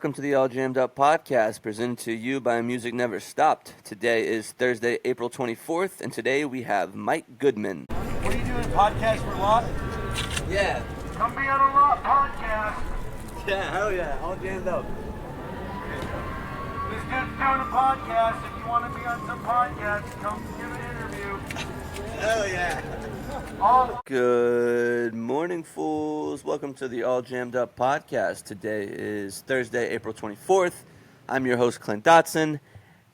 Welcome to the All Jammed Up podcast presented to you by Music Never Stopped. Today is Thursday, April 24th, and today we have Mike Goodman. What are you doing, podcast for lot? Yeah. Come be on a lot podcast. Yeah, hell yeah, All Jammed Up. This dude's doing a podcast. If you want to be on some podcast, come give an interview. Hell yeah. Good morning, fools. Welcome to the All Jammed Up podcast. Today is Thursday, April 24th. I'm your host, Clint Dotson,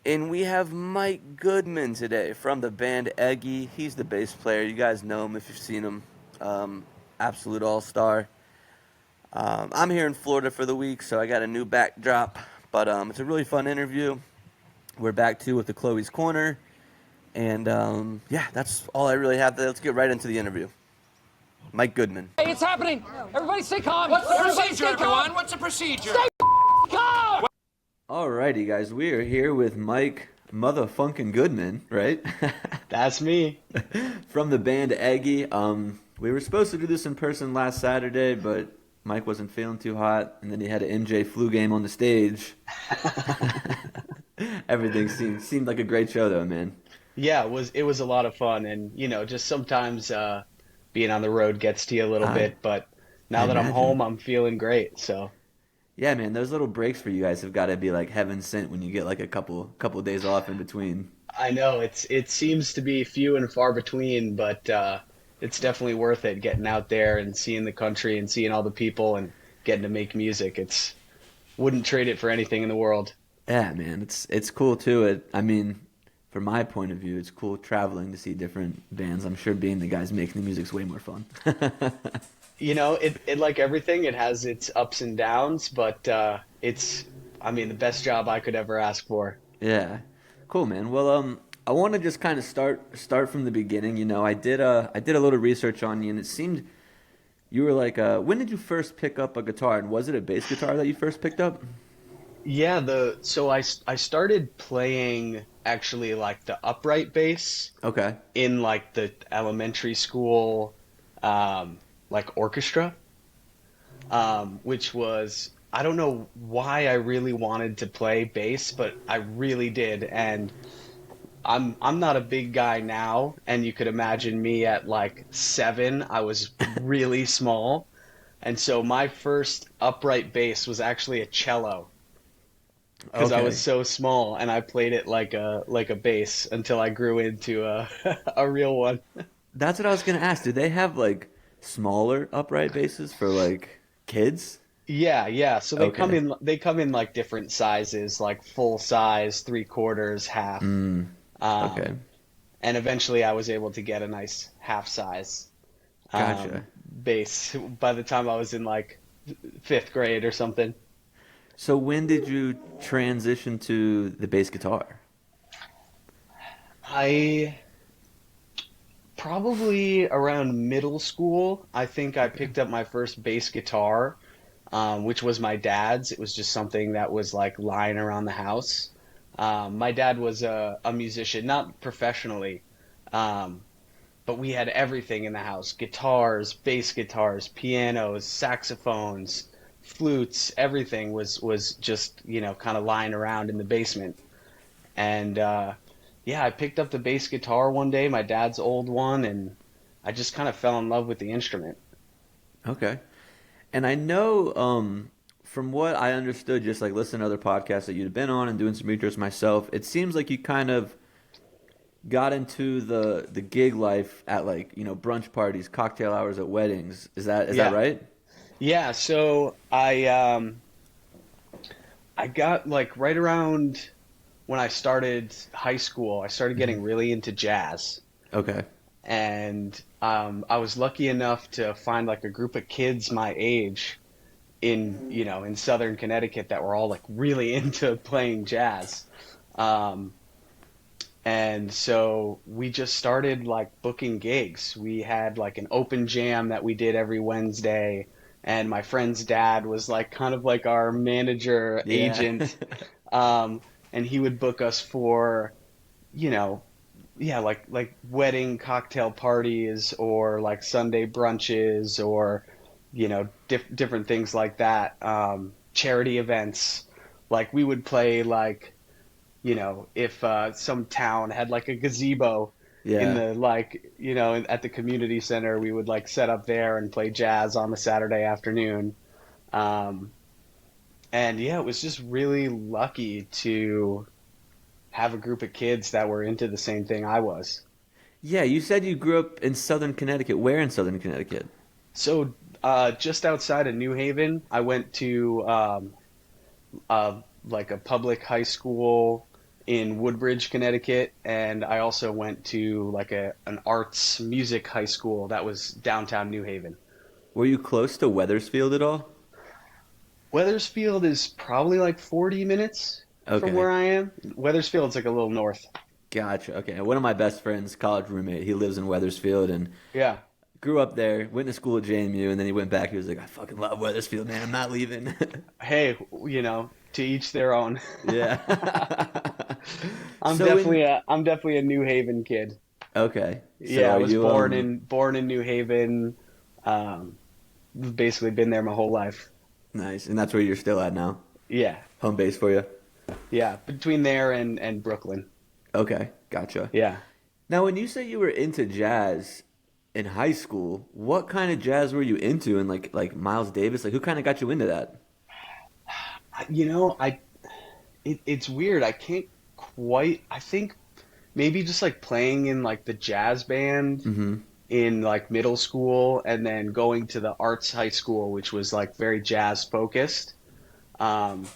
and we have Mike Goodman today from the band Eggy. He's the bass player. You guys know him if you've seen him. Absolute all-star. I'm here in Florida for the week, so I got a new backdrop, but it's a really fun interview. We're back to with the Chloe's Corner. And, yeah, that's all I really have. Let's get right into the interview. Mike Goodman. Hey, it's happening. Everybody stay calm. What's the procedure, everyone? What's the procedure? Stay calm. Alrighty, guys. We are here with Mike Muthafunkin Goodman, right? That's me. From the band Eggy. We were supposed to do this in person last Saturday, but Mike wasn't feeling too hot, and then he had an MJ flu game on the stage. Everything seemed like a great show, though, man. Yeah, it was a lot of fun, and just sometimes being on the road gets to you a little bit, but now that I'm home, I'm feeling great. So yeah, man, those little breaks for you guys have got to be like heaven sent when you get like a couple of days off in between. I know it seems to be few and far between, but it's definitely worth it getting out there and seeing the country and seeing all the people and getting to make music. Wouldn't trade it for anything in the world. Yeah, man, it's cool too. I mean, from my point of view, it's cool traveling to see different bands. I'm sure being the guys making the music's way more fun. It like everything, it has its ups and downs, but it's the best job I could ever ask for. Yeah, cool, man. Well, I want to just kind of start from the beginning. I did a little research on you, and it seemed you were like, when did you first pick up a guitar, and was it a bass guitar that you first picked up? Yeah, so I started playing actually like the upright bass. Okay. In like the elementary school like orchestra, which was, I don't know why I really wanted to play bass, but I really did. And I'm not a big guy now, and you could imagine me at like 7, I was really small. And so my first upright bass was actually a cello. Because I was so small, and I played it like a bass until I grew into a real one. That's what I was gonna ask. Do they have like smaller upright basses for like kids? Yeah. So they come in like different sizes, like full size, 3/4, half. Okay. And eventually, I was able to get a nice half size bass by the time I was in like 5th grade or something. So when did you transition to the bass guitar? I probably around middle school, I think I picked up my first bass guitar, which was my dad's. It was just something that was like lying around the house. My dad was a musician, not professionally, but we had everything in the house: guitars, bass guitars, pianos, saxophones, flutes. Everything was just kind of lying around in the basement. And I picked up the bass guitar one day, my dad's old one, and I just kind of fell in love with the instrument. Okay. And I know from what I understood, just like listening to other podcasts that you'd been on and doing some research myself, it seems like you kind of got into the gig life at like brunch parties, cocktail hours at weddings. Is that right? Yeah, so I got like right around when I started high school, I started getting really into jazz. Okay. And I was lucky enough to find like a group of kids my age in Southern Connecticut that were all like really into playing jazz. And so we just started like booking gigs. We had like an open jam that we did every Wednesday. And my friend's dad was like kind of like our manager, agent. And he would book us for, like wedding cocktail parties or like Sunday brunches or, different things like that. charity events. Like we would play like, if some town had like a gazebo in Yeah. the like, at the community center, we would like set up there and play jazz on the Saturday afternoon. Um, and yeah, it was just really lucky to have a group of kids that were into the same thing I was. Yeah, you said you grew up in Southern Connecticut. Where in Southern Connecticut? So just outside of New Haven, I went to like a public high school in Woodbridge, Connecticut, and I also went to like an arts music high school that was downtown New Haven. Were you close to Weathersfield at all? Weathersfield is probably like 40 minutes from Okay. where I am. Weathersfield's like a little north. Gotcha. Okay. One of my best friends, college roommate, he lives in Weathersfield and Yeah. grew up there, went to school at JMU, and then he went back. He was like, I fucking love Weathersfield, man. I'm not leaving. Hey, to each their own. Yeah. I'm So definitely a New Haven kid. Okay. So Yeah, I are was you, born in New Haven. Um, Basically been there my whole life. nice. And that's where you're still at now? Yeah, Home base for you? yeah, between there and Brooklyn. Okay. Gotcha. Yeah. Now, when you say you were into jazz in high school, what kind of jazz were you into? And like Miles Davis, like who kind of got you into that? You know, it's weird. I can't quite. I think maybe just like playing in like the jazz band Mm-hmm. in like middle school, and then going to the arts high school, which was like very jazz focused. Um,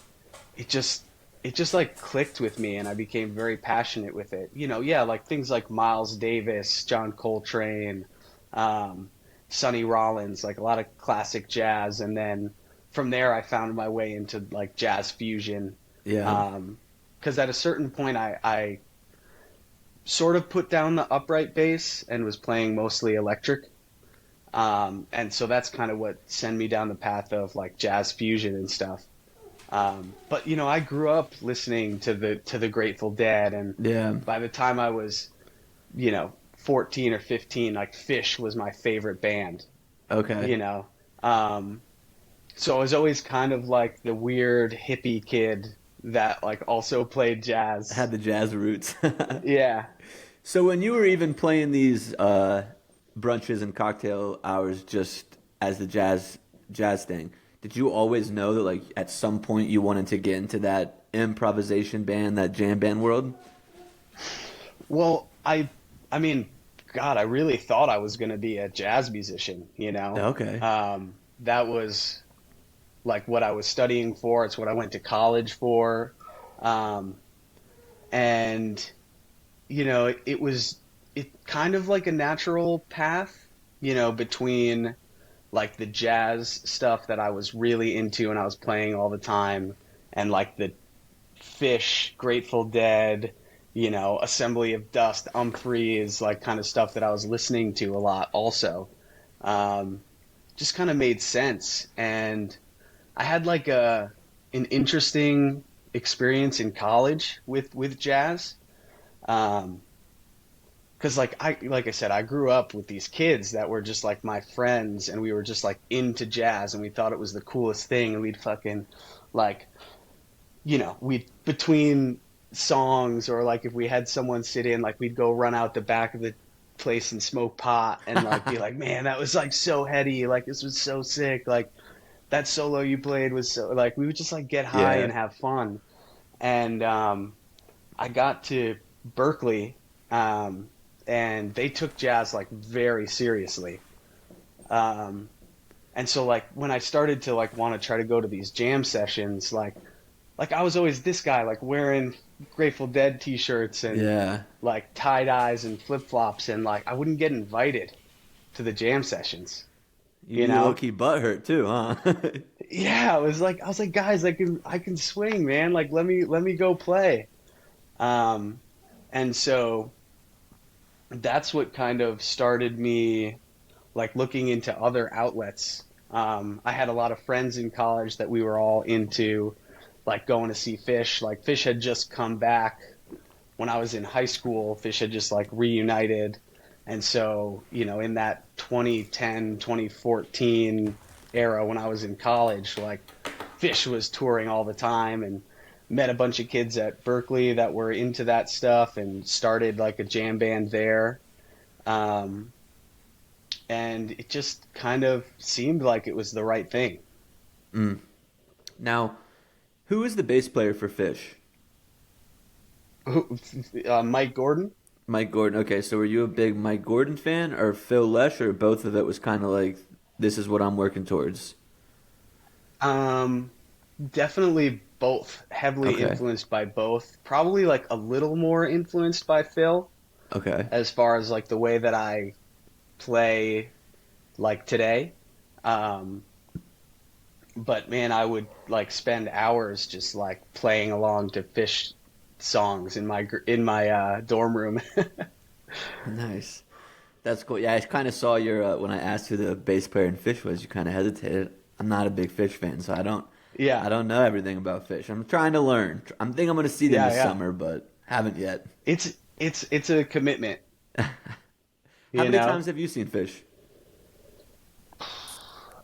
it just like clicked with me, and I became very passionate with it. Yeah, like things like Miles Davis, John Coltrane, um, Sonny Rollins, like a lot of classic jazz, and then from there I found my way into like jazz fusion. Yeah. Because at a certain point I sort of put down the upright bass and was playing mostly electric. And so that's kind of what sent me down the path of like jazz fusion and stuff. But I grew up listening to the Grateful Dead, and Yeah. by the time I was, 14 or 15, like Fish was my favorite band. Okay. So I was always kind of like the weird hippie kid that like also played jazz. Had the jazz roots. Yeah. So when you were even playing these brunches and cocktail hours just as the jazz thing, did you always know that like at some point you wanted to get into that improvisation band, that jam band world? Well, I mean, God, I really thought I was going to be a jazz musician, Okay. That was like what I was studying for. It's what I went to college for. And it kind of like a natural path, between like the jazz stuff that I was really into and I was playing all the time, and like the Fish, Grateful Dead, Assembly of Dust, Umphreys, like kind of stuff that I was listening to a lot also. Just kind of made sense. And I had like an interesting experience in college with jazz. Because like I said, I grew up with these kids that were just like my friends, and we were just like into jazz, and we thought it was the coolest thing, and we'd fucking like, we between songs, or like if we had someone sit in, like we'd go run out the back of the place and smoke pot and like be like, man, that was like so heady, like this was so sick, like that solo you played was so, like we would just like get high Yeah. and have fun. And I got to Berkeley, and they took jazz like very seriously. And so like when I started to like want to try to go to these jam sessions, like I was always this guy like wearing Grateful Dead t-shirts and Yeah. like tie-dyes and flip-flops, and like I wouldn't get invited to the jam sessions. You low-key butthurt too, huh? Yeah, I was like, guys, I can swing, man. Like, let me go play. And so that's what kind of started me, like looking into other outlets. I had a lot of friends in college that we were all into, like going to see Fish. Like Fish had just come back when I was in high school. Fish had just like reunited. And so, in that 2010, 2014 era when I was in college, like Fish was touring all the time, and met a bunch of kids at Berkeley that were into that stuff and started like a jam band there. Um, and it just kind of seemed like it was the right thing. Now, who is the bass player for Fish? Mike Gordon. Mike Gordon. Okay, so were you a big Mike Gordon fan or Phil Lesh, or both of it was kind of like, this is what I'm working towards? Definitely both. Heavily Okay. influenced by both. Probably like a little more influenced by Phil Okay. as far as like the way that I play like today. Um, but man, I would like spend hours just like playing along to Fish songs in my dorm room. Nice. That's cool. Yeah, I kind of saw your when I asked who the bass player in Fish was, you kind of hesitated. I'm not a big Fish fan, so I Yeah. don't know everything about Fish. I'm trying to learn. I'm thinking I'm going to see them Yeah, this yeah. summer, but haven't yet. It's a commitment. How You many know? times have you seen Fish?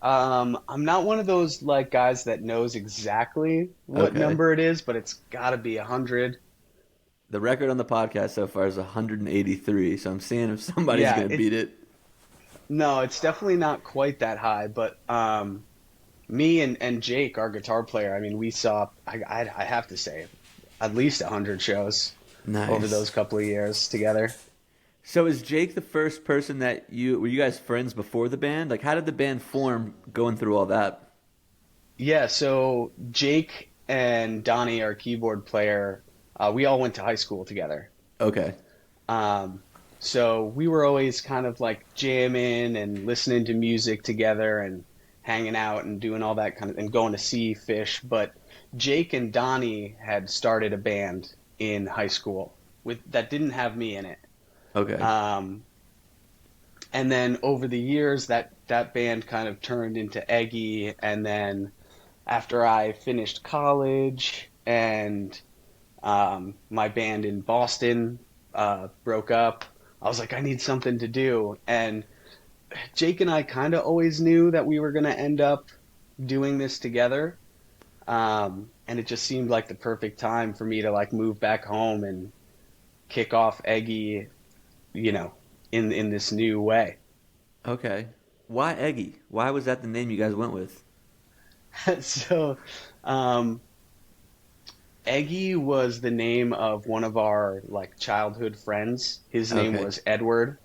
I'm not one of those like guys that knows exactly what Okay. number it is, but it's got to be 100. The record on the podcast so far is 183, so I'm seeing if somebody's Yeah, going to beat it. No, it's definitely not quite that high, but me and Jake, our guitar player, I mean, we saw, I have to say, at least 100 shows Nice. over those couple of years together. So is Jake the first person that were you guys friends before the band? Like, how did the band form going through all that? Yeah, so Jake and Donnie, our keyboard player, we all went to high school together. Okay. So we were always kind of like jamming and listening to music together and hanging out and doing all that kind of, and going to see Fish. But Jake and Donnie had started a band in high school that didn't have me in it. Okay. And then over the years, that band kind of turned into Eggy. And then after I finished college and my band in Boston broke up, I was like, I need something to do. And Jake and I kind of always knew that we were going to end up doing this together. And it just seemed like the perfect time for me to like move back home and kick off Eggy, you know, in this new way. Okay. Why Eggy? Why was that the name you guys went with? So, Eggy was the name of one of our like childhood friends. His name Okay. was Edward,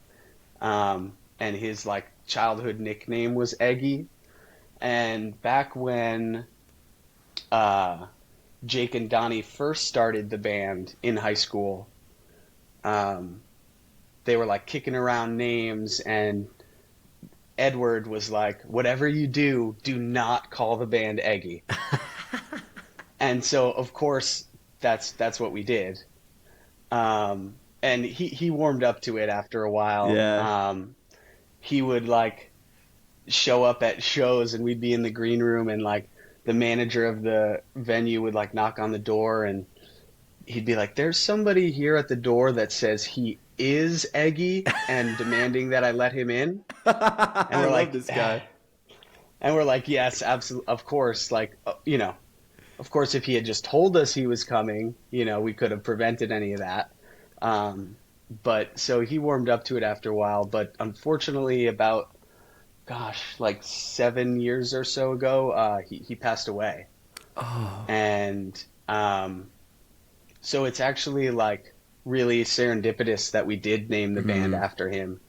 and his like childhood nickname was Eggy. And back when Jake and Donnie first started the band in high school, they were like kicking around names, and Edward was like, whatever you do, do not call the band Eggy. And so, of course, that's what we did. And he warmed up to it after a while. Yeah. He would like show up at shows, and we'd be in the green room, and like the manager of the venue would like knock on the door, and he'd be like, "There's somebody here at the door that says he is Eggy and demanding that I let him in." I we're love like, this guy. And we're like, yes, absolutely, of course. Like, you know, of course, if he had just told us he was coming, you know, we could have prevented any of that. But so he warmed up to it after a while. But unfortunately, about, gosh, like 7 years or so ago, he passed away. Oh. And so it's actually like really serendipitous that we did name the band after him.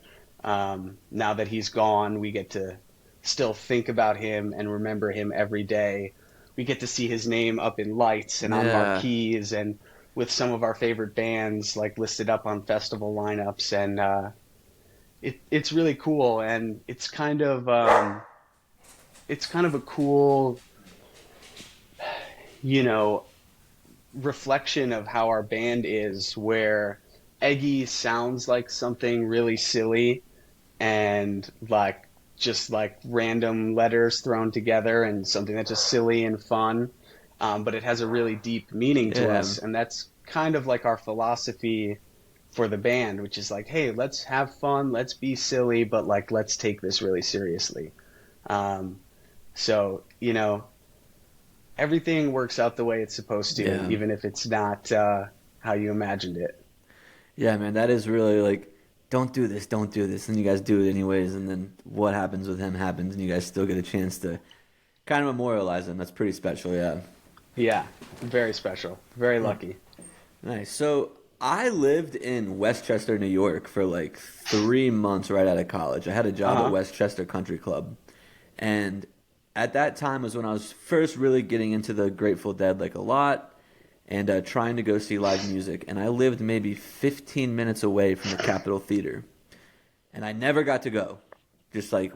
Now that he's gone, we get to still think about him and remember him every day. We get to see his name up in lights and on Yeah. marquees and with some of our favorite bands like listed up on festival lineups, and it's really cool, and it's kind of a cool, you know, reflection of how our band is, where Eggy sounds like something really silly and like just like random letters thrown together and something that's just silly and fun, but it has a really deep meaning to Yeah. us, and that's kind of like our philosophy for the band, which is like, hey, let's have fun, let's be silly, but like let's take this really seriously. So, you know, everything works out the way it's supposed to, Yeah. even if it's not how you imagined it. Yeah, man, that is really like, don't do this, don't do this. And you guys do it anyways. And then what happens with him happens, and you guys still get a chance to kind of memorialize him. That's pretty special, yeah. Yeah, very special. Very lucky. Nice. So I lived in Westchester, New York for like 3 months right out of college. I had a job at Westchester Country Club. And at that time was when I was first really getting into the Grateful Dead like a lot and trying to go see live music. And I lived maybe 15 minutes away from the Capitol Theater. And I never got to go. Just like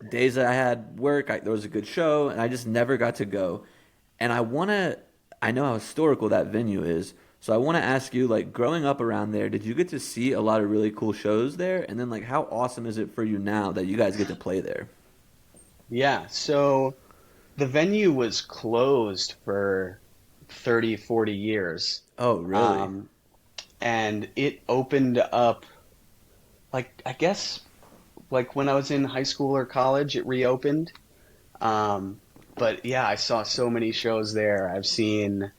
days that I had work, there was a good show, and I just never got to go. And I know how historical that venue is. So I want to ask you, like, growing up around there, did you get to see a lot of really cool shows there? And then, like, how awesome is it for you now that you guys get to play there? Yeah, so the venue was closed for 30, 40 years. Oh, really? And it opened up, like, I guess, like when I was in high school or college, it reopened. But yeah, I saw so many shows there. I've seen,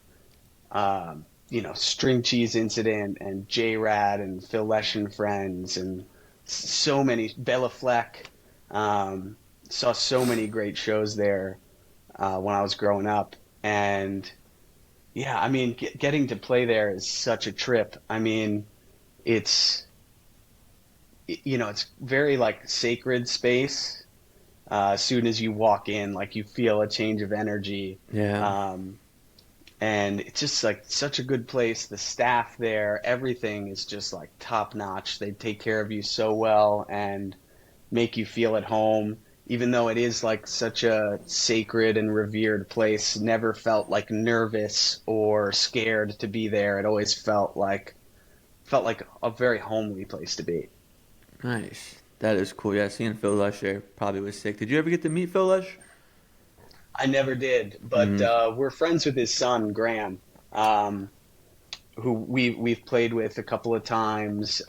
String Cheese Incident and J-Rad and Phil Lesh and Friends and so many, Bella Fleck. Saw so many great shows there when I was growing up. And yeah, I mean, getting to play there is such a trip. I mean, it's very like sacred space. As soon as you walk in, like you feel a change of energy. Yeah. And it's just like such a good place. The staff there, everything is just like top notch. They take care of you so well and make you feel at home. Even though it is like such a sacred and revered place, never felt like nervous or scared to be there. It always felt like a very homely place to be. Nice. That is cool. Yeah, seeing Phil Lesh there probably was sick. Did you ever get to meet Phil Lesh? I never did, but we're friends with his son Graham, who we've played with a couple of times.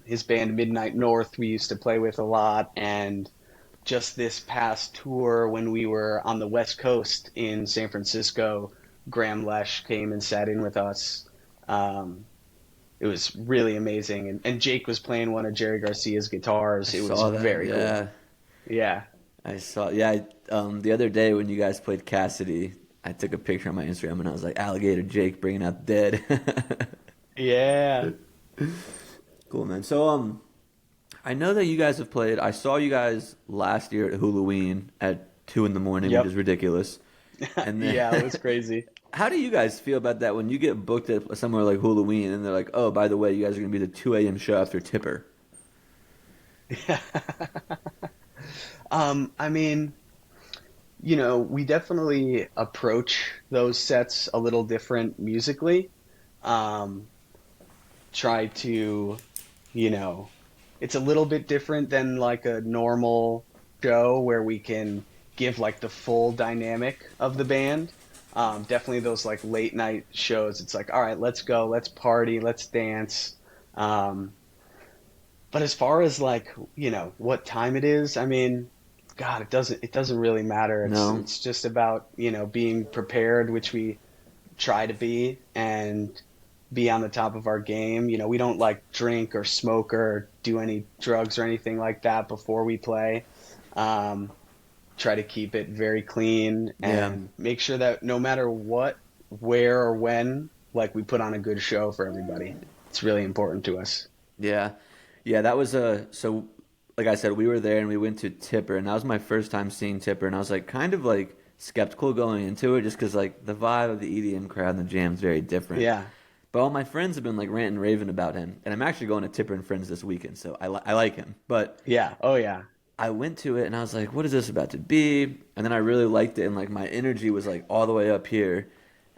His band Midnight North we used to play with a lot, and just this past tour when we were on the West Coast in San Francisco, Graham Lesh came and sat in with us. It was really amazing, and Jake was playing one of Jerry Garcia's guitars. It was very cool. Yeah. I saw. Yeah, the other day when you guys played Cassidy, I took a picture on my Instagram and I was like, Alligator Jake bringing out the dead. Yeah. Cool, man. So, I know that you guys have played. I saw you guys last year at Halloween at 2 a.m, which is ridiculous. And then, yeah, it was crazy. How do you guys feel about that when you get booked at somewhere like Halloween and they're like, oh, by the way, you guys are going to be the 2 a.m. show after Tipper? Yeah. I mean, we definitely approach those sets a little different musically. Try to, it's a little bit different than like a normal show where we can give like the full dynamic of the band. Definitely those like late night shows. It's like, all right, let's go, let's party, let's dance. But as far as like, what time it is, I mean, God, it doesn't really matter. It's just about, being prepared, which we try to be, and be on the top of our game. We don't like drink or smoke or do any drugs or anything like that before we play. Try to keep it very clean and make sure that no matter what, where or when, like we put on a good show for everybody. It's really important to us. Yeah. Yeah, that was so like I said, we were there and we went to Tipper, and that was my first time seeing Tipper, and I was like kind of like skeptical going into it just because like the vibe of the EDM crowd and the jam is very different. Yeah. But all my friends have been like ranting and raving about him, and I'm actually going to Tipper and Friends this weekend, so I like him. But yeah, oh yeah. I went to it and I was like, what is this about to be? And then I really liked it, and like my energy was like all the way up here,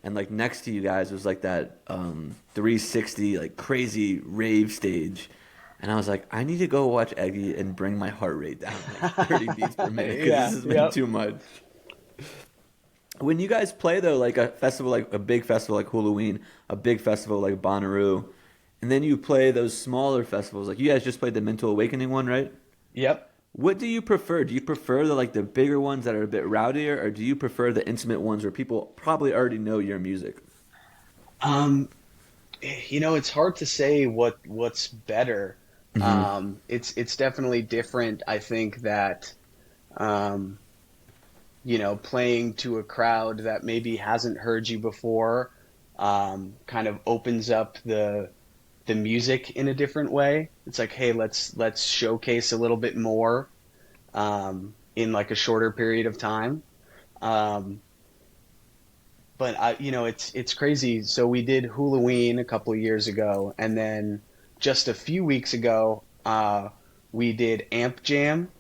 and like next to you guys was like that 360 like crazy rave stage. And I was like, I need to go watch Eggy and bring my heart rate down like 30 beats per minute because this has been too much. When you guys play, though, like a festival, like a big festival like Halloween, a big festival like Bonnaroo, and then you play those smaller festivals, like you guys just played the Mental Awakening one, right? Yep. What do you prefer? Do you prefer the bigger ones that are a bit rowdier, or do you prefer the intimate ones where people probably already know your music? Um, it's hard to say what's better. Hmm. It's definitely different. I think that um, playing to a crowd that maybe hasn't heard you before, kind of opens up the music in a different way. It's like, hey, let's showcase a little bit more in like a shorter period of time. Um, but it's crazy. So we did Halloween a couple of years ago, and then just a few weeks ago, we did Amp Jam,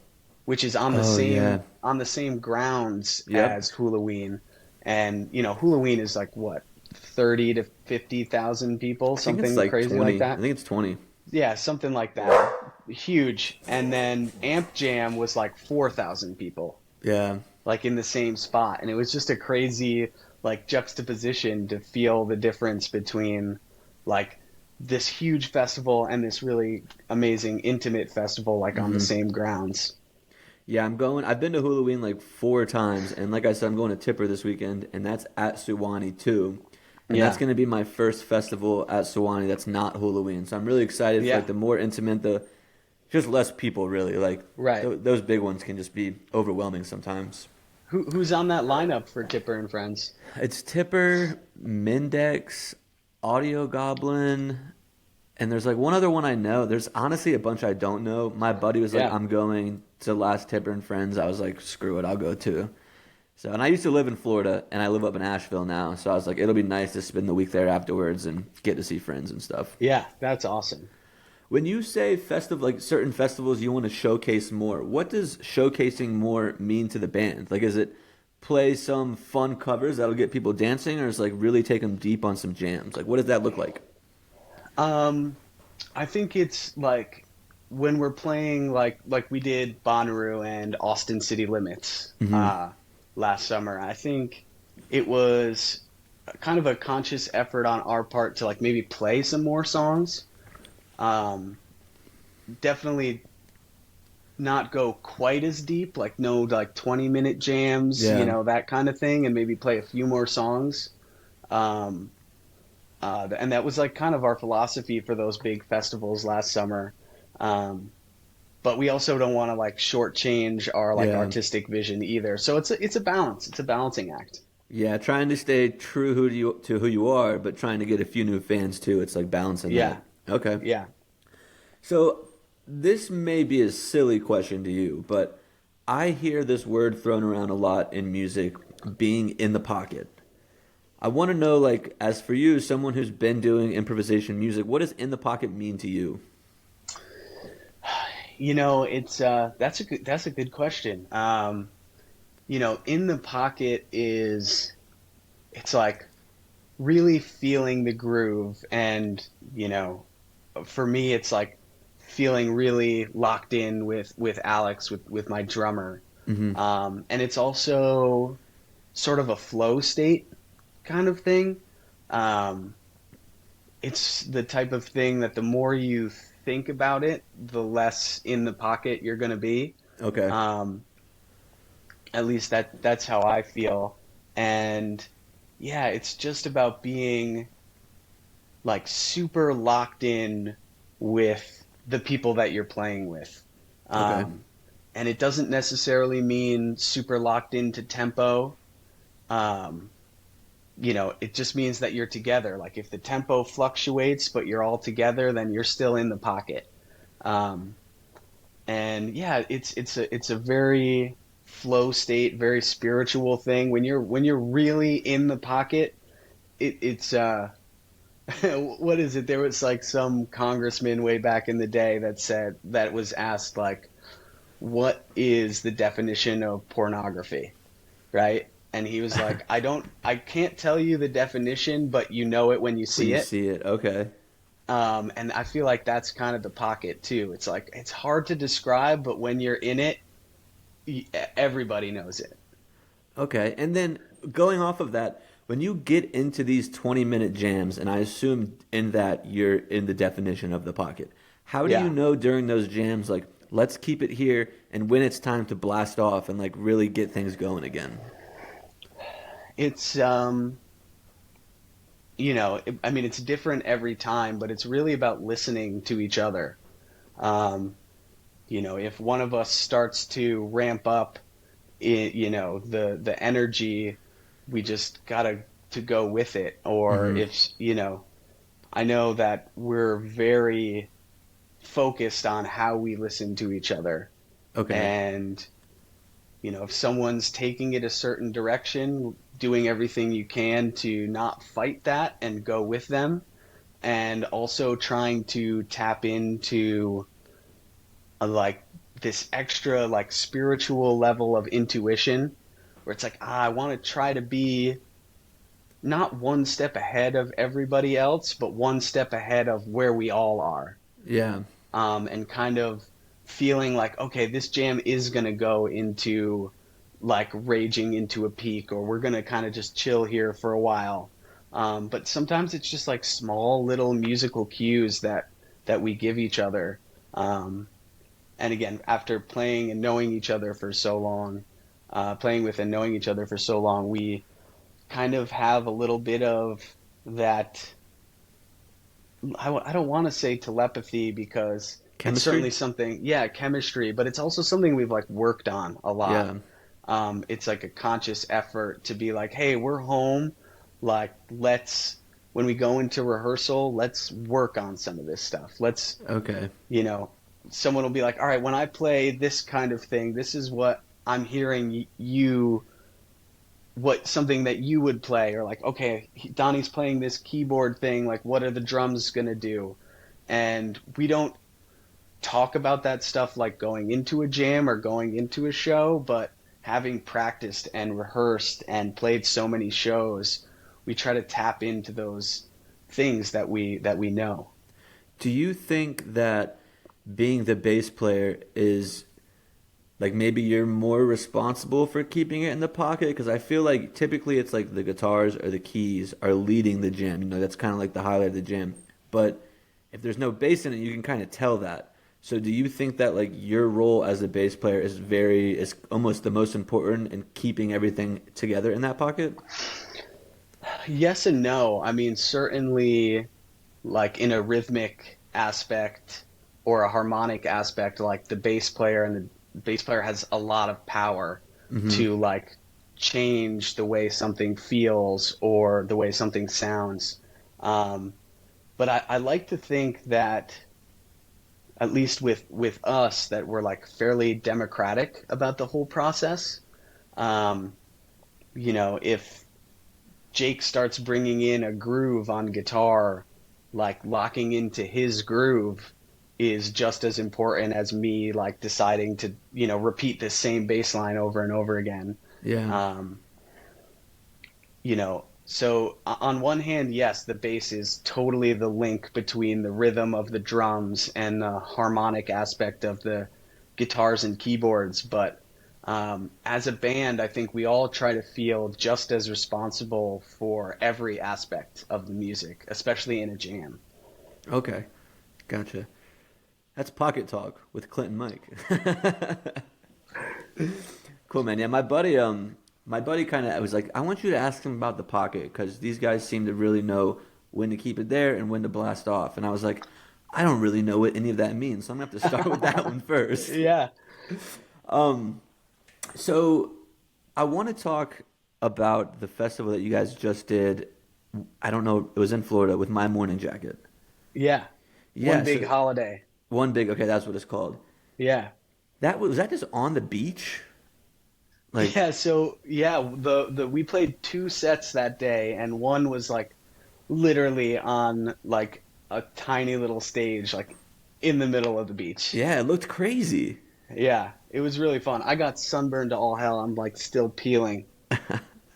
which is on the Oh yeah. same grounds Yep. as Halloween. And Halloween is like what, 30 to 50,000 people, I think it's something like crazy like 20. I that. think it's 20. Yeah, something like that. Huge. And then Amp Jam was like 4,000 people, Yeah. like in the same spot. And it was just a crazy like juxtaposition to feel the difference between like this huge festival and this really amazing intimate festival like on the Hmm. same grounds. Yeah, I'm going. I've been to Halloween like 4 times, and like I said, I'm going to Tipper this weekend, and that's at Suwannee too. And that's Yeah. going to be my first festival at Suwannee that's not Halloween. So I'm really excited for Yeah. like the more intimate, the just less people really. Like Right. those big ones can just be overwhelming sometimes. Who's on that lineup for Tipper and Friends? It's Tipper, Mindex, Audio Goblin, and there's like one other one I know. There's honestly a bunch I don't know. My buddy was like, Yeah. "I'm going to last Tipper and Friends." I was like, "Screw it, I'll go too." So, and I used to live in Florida, and I live up in Asheville now. So I was like, it'll be nice to spend the week there afterwards and get to see friends and stuff. Yeah, that's awesome. When you say festival, like certain festivals, you want to showcase more. What does showcasing more mean to the band? Like, is it play some fun covers that'll get people dancing, or is it like really take them deep on some jams? Like, what does that look like? Um, I think it's like when we're playing like we did Bonnaroo and Austin City Limits Hmm. last summer. I think it was kind of a conscious effort on our part to like maybe play some more songs. Um, Definitely not go quite as deep, like no like 20-minute jams, Yeah. that kind of thing, and maybe play a few more songs. Um, and that was like kind of our philosophy for those big festivals last summer. Um, but we also don't want to like shortchange our like Yeah. artistic vision either. So it's a balance. It's a balancing act. Yeah, trying to stay true to who you are, but trying to get a few new fans too. It's like balancing Yeah, that. Okay. yeah. So this may be a silly question to you, but I hear this word thrown around a lot in music, being in the pocket. I want to know, like, as for you, someone who's been doing improvisation music, what does in the pocket mean to you? It's that's a good question. In the pocket is it's like really feeling the groove, and for me it's like feeling really locked in with Alex, with my drummer. Hmm. And it's also sort of a flow state kind of thing. Um, it's the type of thing that the more you think about it, the less in the pocket you're going to be. Okay. Um, at least that's how I feel. And yeah, it's just about being like super locked in with the people that you're playing with. Okay. And it doesn't necessarily mean super locked into tempo. Um, it just means that you're together. Like if the tempo fluctuates, but you're all together, then you're still in the pocket. Um, and yeah, it's a very flow state, very spiritual thing. When you're really in the pocket, it's what is it? There was like some congressman way back in the day that was asked like, what is the definition of pornography, right? And he was like, I can't tell you the definition, but you know it when you When see you it. see it, okay. And I feel like that's kind of the pocket too. It's like it's hard to describe, but when you're in it, everybody knows it. Okay. And then going off of that, when you get into these 20-minute jams, and I assume in that you're in the definition of the pocket, how do you Yeah. know during those jams, like, let's keep it here, and when it's time to blast off and like really get things going again? It's it's different every time, but it's really about listening to each other. If one of us starts to ramp up, the energy, we just gotta to go with it. Or if, I know that we're very focused on how we listen to each other. Okay. And, if someone's taking it a certain direction, doing everything you can to not fight that and go with them, and also trying to tap into like this extra like spiritual level of intuition where it's like, I want to try to be not one step ahead of everybody else, but one step ahead of where we all are. Yeah. And kind of feeling like, okay, this jam is going to go into like raging into a peak, or we're going to kind of just chill here for a while. But sometimes it's just like small little musical cues that we give each other. And again, after playing and knowing each other for so long, playing with and knowing each other for so long, we kind of have a little bit of that. I don't want to say telepathy because Chemistry? it's certainly something, chemistry, but it's also something we've like worked on a lot. Yeah. It's like a conscious effort to be like, hey, we're home. Like, when we go into rehearsal, let's work on some of this stuff. Okay. Someone will be like, all right, when I play this kind of thing, this is what I'm hearing something that you would play, or like, okay, Donnie's playing this keyboard thing, like what are the drums gonna do? And we don't talk about that stuff like going into a jam or going into a show, but having practiced and rehearsed and played so many shows, we try to tap into those things that we know. Do you think that being the bass player is like maybe you're more responsible for keeping it in the pocket? Because I feel like typically it's like the guitars or the keys are leading the jam. That's kind of like the highlight of the jam. But if there's no bass in it, you can kind of tell that. So do you think that like your role as a bass player is almost the most important in keeping everything together in that pocket? Yes and no. I mean, certainly like in a rhythmic aspect or a harmonic aspect, like the bass player has a lot of power to like change the way something feels or the way something sounds. But I like to think that, at least with us, that we're like fairly democratic about the whole process. If Jake starts bringing in a groove on guitar, like locking into his groove is just as important as me like deciding to, repeat this same bass line over and over again. Yeah. So on one hand, yes, the bass is totally the link between the rhythm of the drums and the harmonic aspect of the guitars and keyboards. But as a band, I think we all try to feel just as responsible for every aspect of the music, especially in a jam. Okay. Gotcha. That's Pocket Talk with Clint and Mike. Cool, man. Yeah, my buddy kind of was like, I want you to ask him about the pocket because these guys seem to really know when to keep it there and when to blast off. And I was like, I don't really know what any of that means, so I'm gonna have to start with that one first. Yeah. So I want to talk about the festival that you guys just did. I don't know, it was in Florida with My Morning Jacket. Yeah. Yeah, One big holiday. Okay, that's what it's called. Yeah. Was that just on the beach? Like, we played 2 sets that day, and one was like literally on like a tiny little stage, like in the middle of the beach. yeah, it looked crazy. Yeah, it was really fun. I got sunburned to all hell. I'm like still peeling.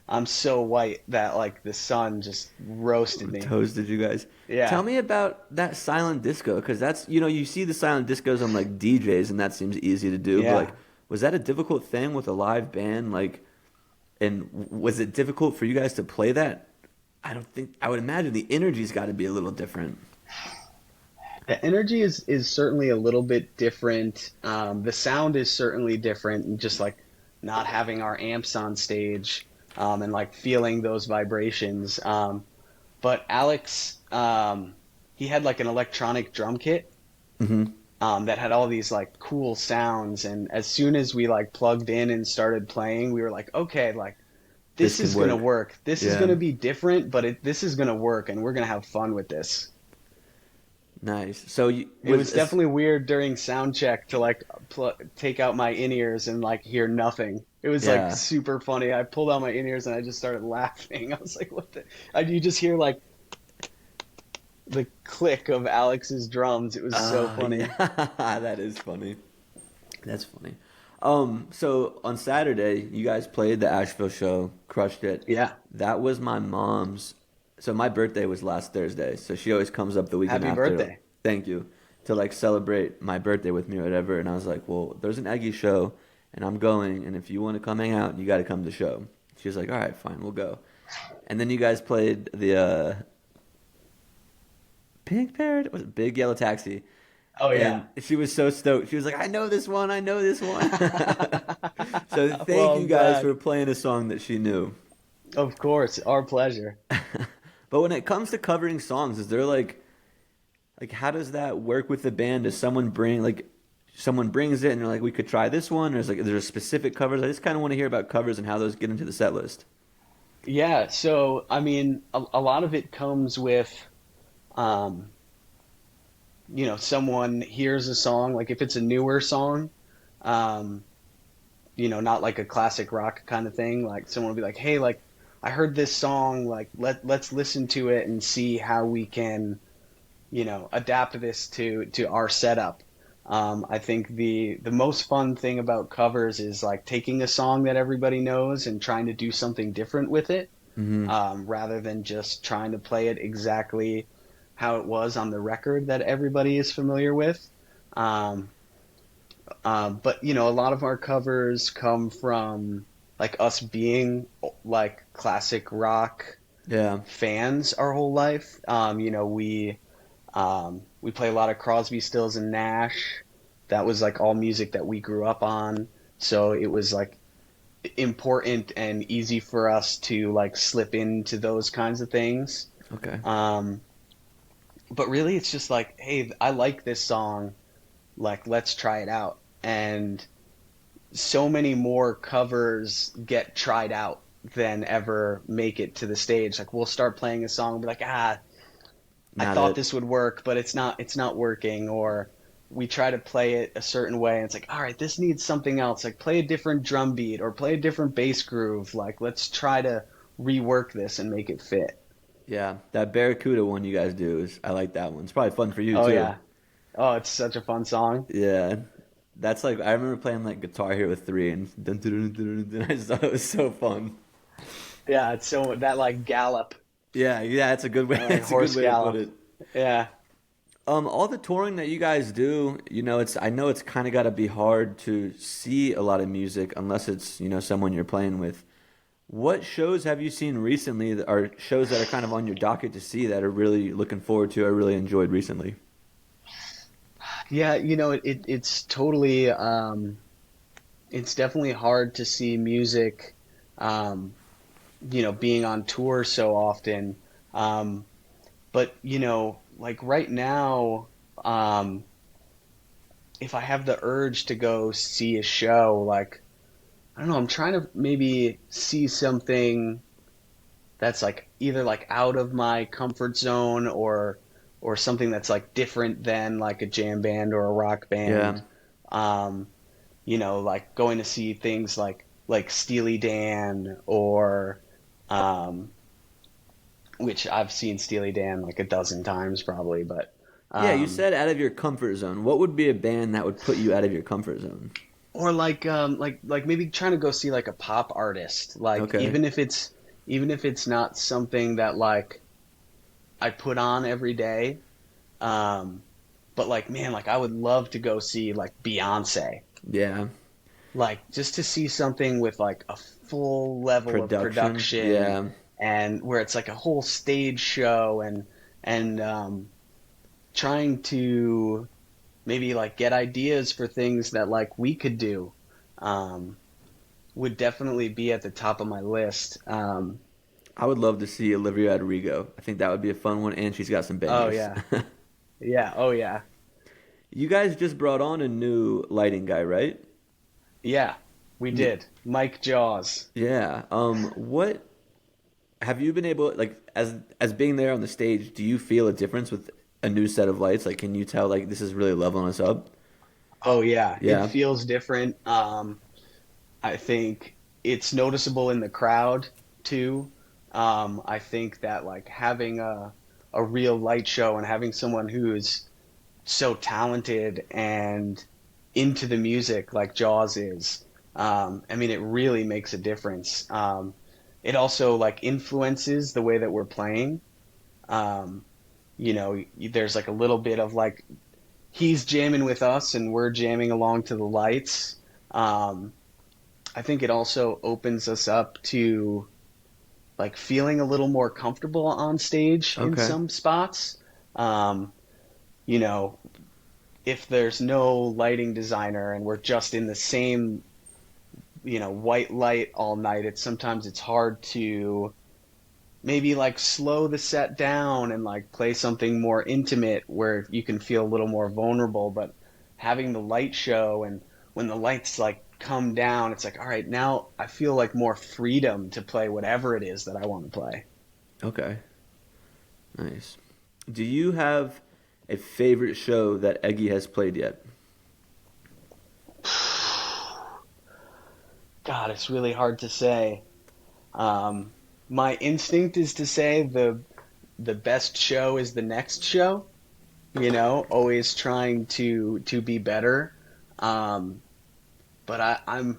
I'm so white that like the sun just roasted me. Toasted you guys. Yeah. Tell me about that silent disco, because that's, you see the silent discos on like DJs, and that seems easy to do. Yeah. But like, was that a difficult thing with a live band? Like, and was it difficult for you guys to play that? I would imagine the energy's got to be a little different. The energy is certainly a little bit different. The sound is certainly different, and just like not having our amps on stage, and like feeling those vibrations. But Alex, he had like an electronic drum kit, that had all these like cool sounds, and as soon as we like plugged in and started playing, we were like, okay, like this This is can gonna work. work. This is Yeah. gonna be different, but this is gonna work, and we're gonna have fun with this. Nice. So you, It was definitely weird during sound check to like take out my in-ears and like hear nothing. It was like Yeah. super funny. I pulled out my in-ears and I just started laughing. I was like, "What the?" You just hear like the click of Alex's drums. It was so funny. Yeah. That is funny. That's funny. So on Saturday, you guys played the Asheville show, crushed it. Yeah. That was my mom's. So my birthday was last Thursday, so she always comes up the weekend Happy after. birthday. Thank you. To like celebrate my birthday with me or whatever. And I was like, well, there's an Eggy show, and I'm going, and if you want to come hang out, you got to come to the show. She was like, all right, fine, we'll go. And then you guys played the Pink Parrot? Was it Big Yellow Taxi? Oh yeah. And she was so stoked. She was like, I know this one. I know this one. So thank Well, you I'm guys glad. for playing a song that she knew. Of course, our pleasure. But when it comes to covering songs, is there like how does that work with the band? Does someone someone brings it and they're like, we could try this one, or is there specific covers? I just kind of want to hear about covers and how those get into the set list. Yeah, so I mean, a lot of it comes with, someone hears a song, like if it's a newer song, um, not like a classic rock kind of thing. Like someone will be like, "Hey, like I heard this song, like let's listen to it and see how we can, adapt this to our setup." I think the most fun thing about covers is like taking a song that everybody knows and trying to do something different with it, rather than just trying to play it exactly how it was on the record that everybody is familiar with. But a lot of our covers come from like us being like classic rock Yeah. fans our whole life. We play a lot of Crosby, Stills, and Nash. That was like all music that we grew up on. So it was like important and easy for us to like slip into those kinds of things. Okay. But really, it's just like, hey, I like this song. Like, let's try it out. And so many more covers get tried out than ever make it to the stage. Like, we'll start playing a song and be like, I Not thought it. this would work, but it's not working. Or we try to play it a certain way, and it's like, all right, this needs something else. Like, play a different drum beat or play a different bass groove. Like, let's try to rework this and make it fit. Yeah, that Barracuda one you guys do I like that one. It's probably fun for you Oh, too. yeah. Oh, it's such a fun song. Yeah. That's like I remember playing like Guitar Hero 3 and dun, dun, dun, dun, dun, dun. I just thought it was so fun. Yeah, it's so that like gallop, Yeah, it's a good way. like It's a horse good way to gallop. put it. Yeah. All the touring that you guys do, I know it's kind of got to be hard to see a lot of music unless it's, someone you're playing with. What shows have you seen recently that are shows that are kind of on your docket to see that are really looking forward to, or really enjoyed recently? Yeah, it's totally it's definitely hard to see music being on tour so often. But like right now, if I have the urge to go see a show, like I don't know, I'm trying to maybe see something that's like either like out of my comfort zone or something that's like different than like a jam band or a rock Yeah. band. Like going to see things like Steely Dan or which I've seen Steely Dan like a dozen times probably, but Yeah, you said out of your comfort zone. What would be a band that would put you out of your comfort zone? or like maybe trying to go see like a pop artist, like Okay. even if it's not something that like I put on every day, but like man, like I would love to go see like Beyonce, Yeah. like just to see something with like a full level of production, Yeah. and where it's like a whole stage show and trying to maybe like get ideas for things that like we could do um, would definitely be at the top of my list. I would love to see Olivia Rodrigo. I think that would be a fun one, and she's got some Oh bangers. yeah, yeah, oh yeah, You guys just brought on a new lighting guy, right? yeah. We did. Mike Jaws. Yeah. What have you been able like as being there on the stage? Do you feel a difference with a new set of lights? Like, can you tell like this is really leveling us up? Oh yeah, Yeah. it feels different. I think it's noticeable in the crowd too. I think that like having a real light show and having someone who's so talented and into the music like Jaws is, I mean, it really makes a difference. It also like influences the way that we're playing. Um, there's like a little bit of like he's jamming with us and we're jamming along to the lights. Um, I think it also opens us up to like feeling a little more comfortable on stage in Okay. some spots. Um, you know, if there's no lighting designer and we're just in the same, white light all night, it's hard to maybe like slow the set down and like play something more intimate where you can feel a little more vulnerable. But having the light show and when the lights like come down, it's like, all right, now I feel like more freedom to play whatever it is that I want to play. Okay. Nice. Do you have a favorite show that Eggy has played yet? God, it's really hard to say. Um, my instinct is to say the best show is the next show. Always trying to be better. Um, but I'm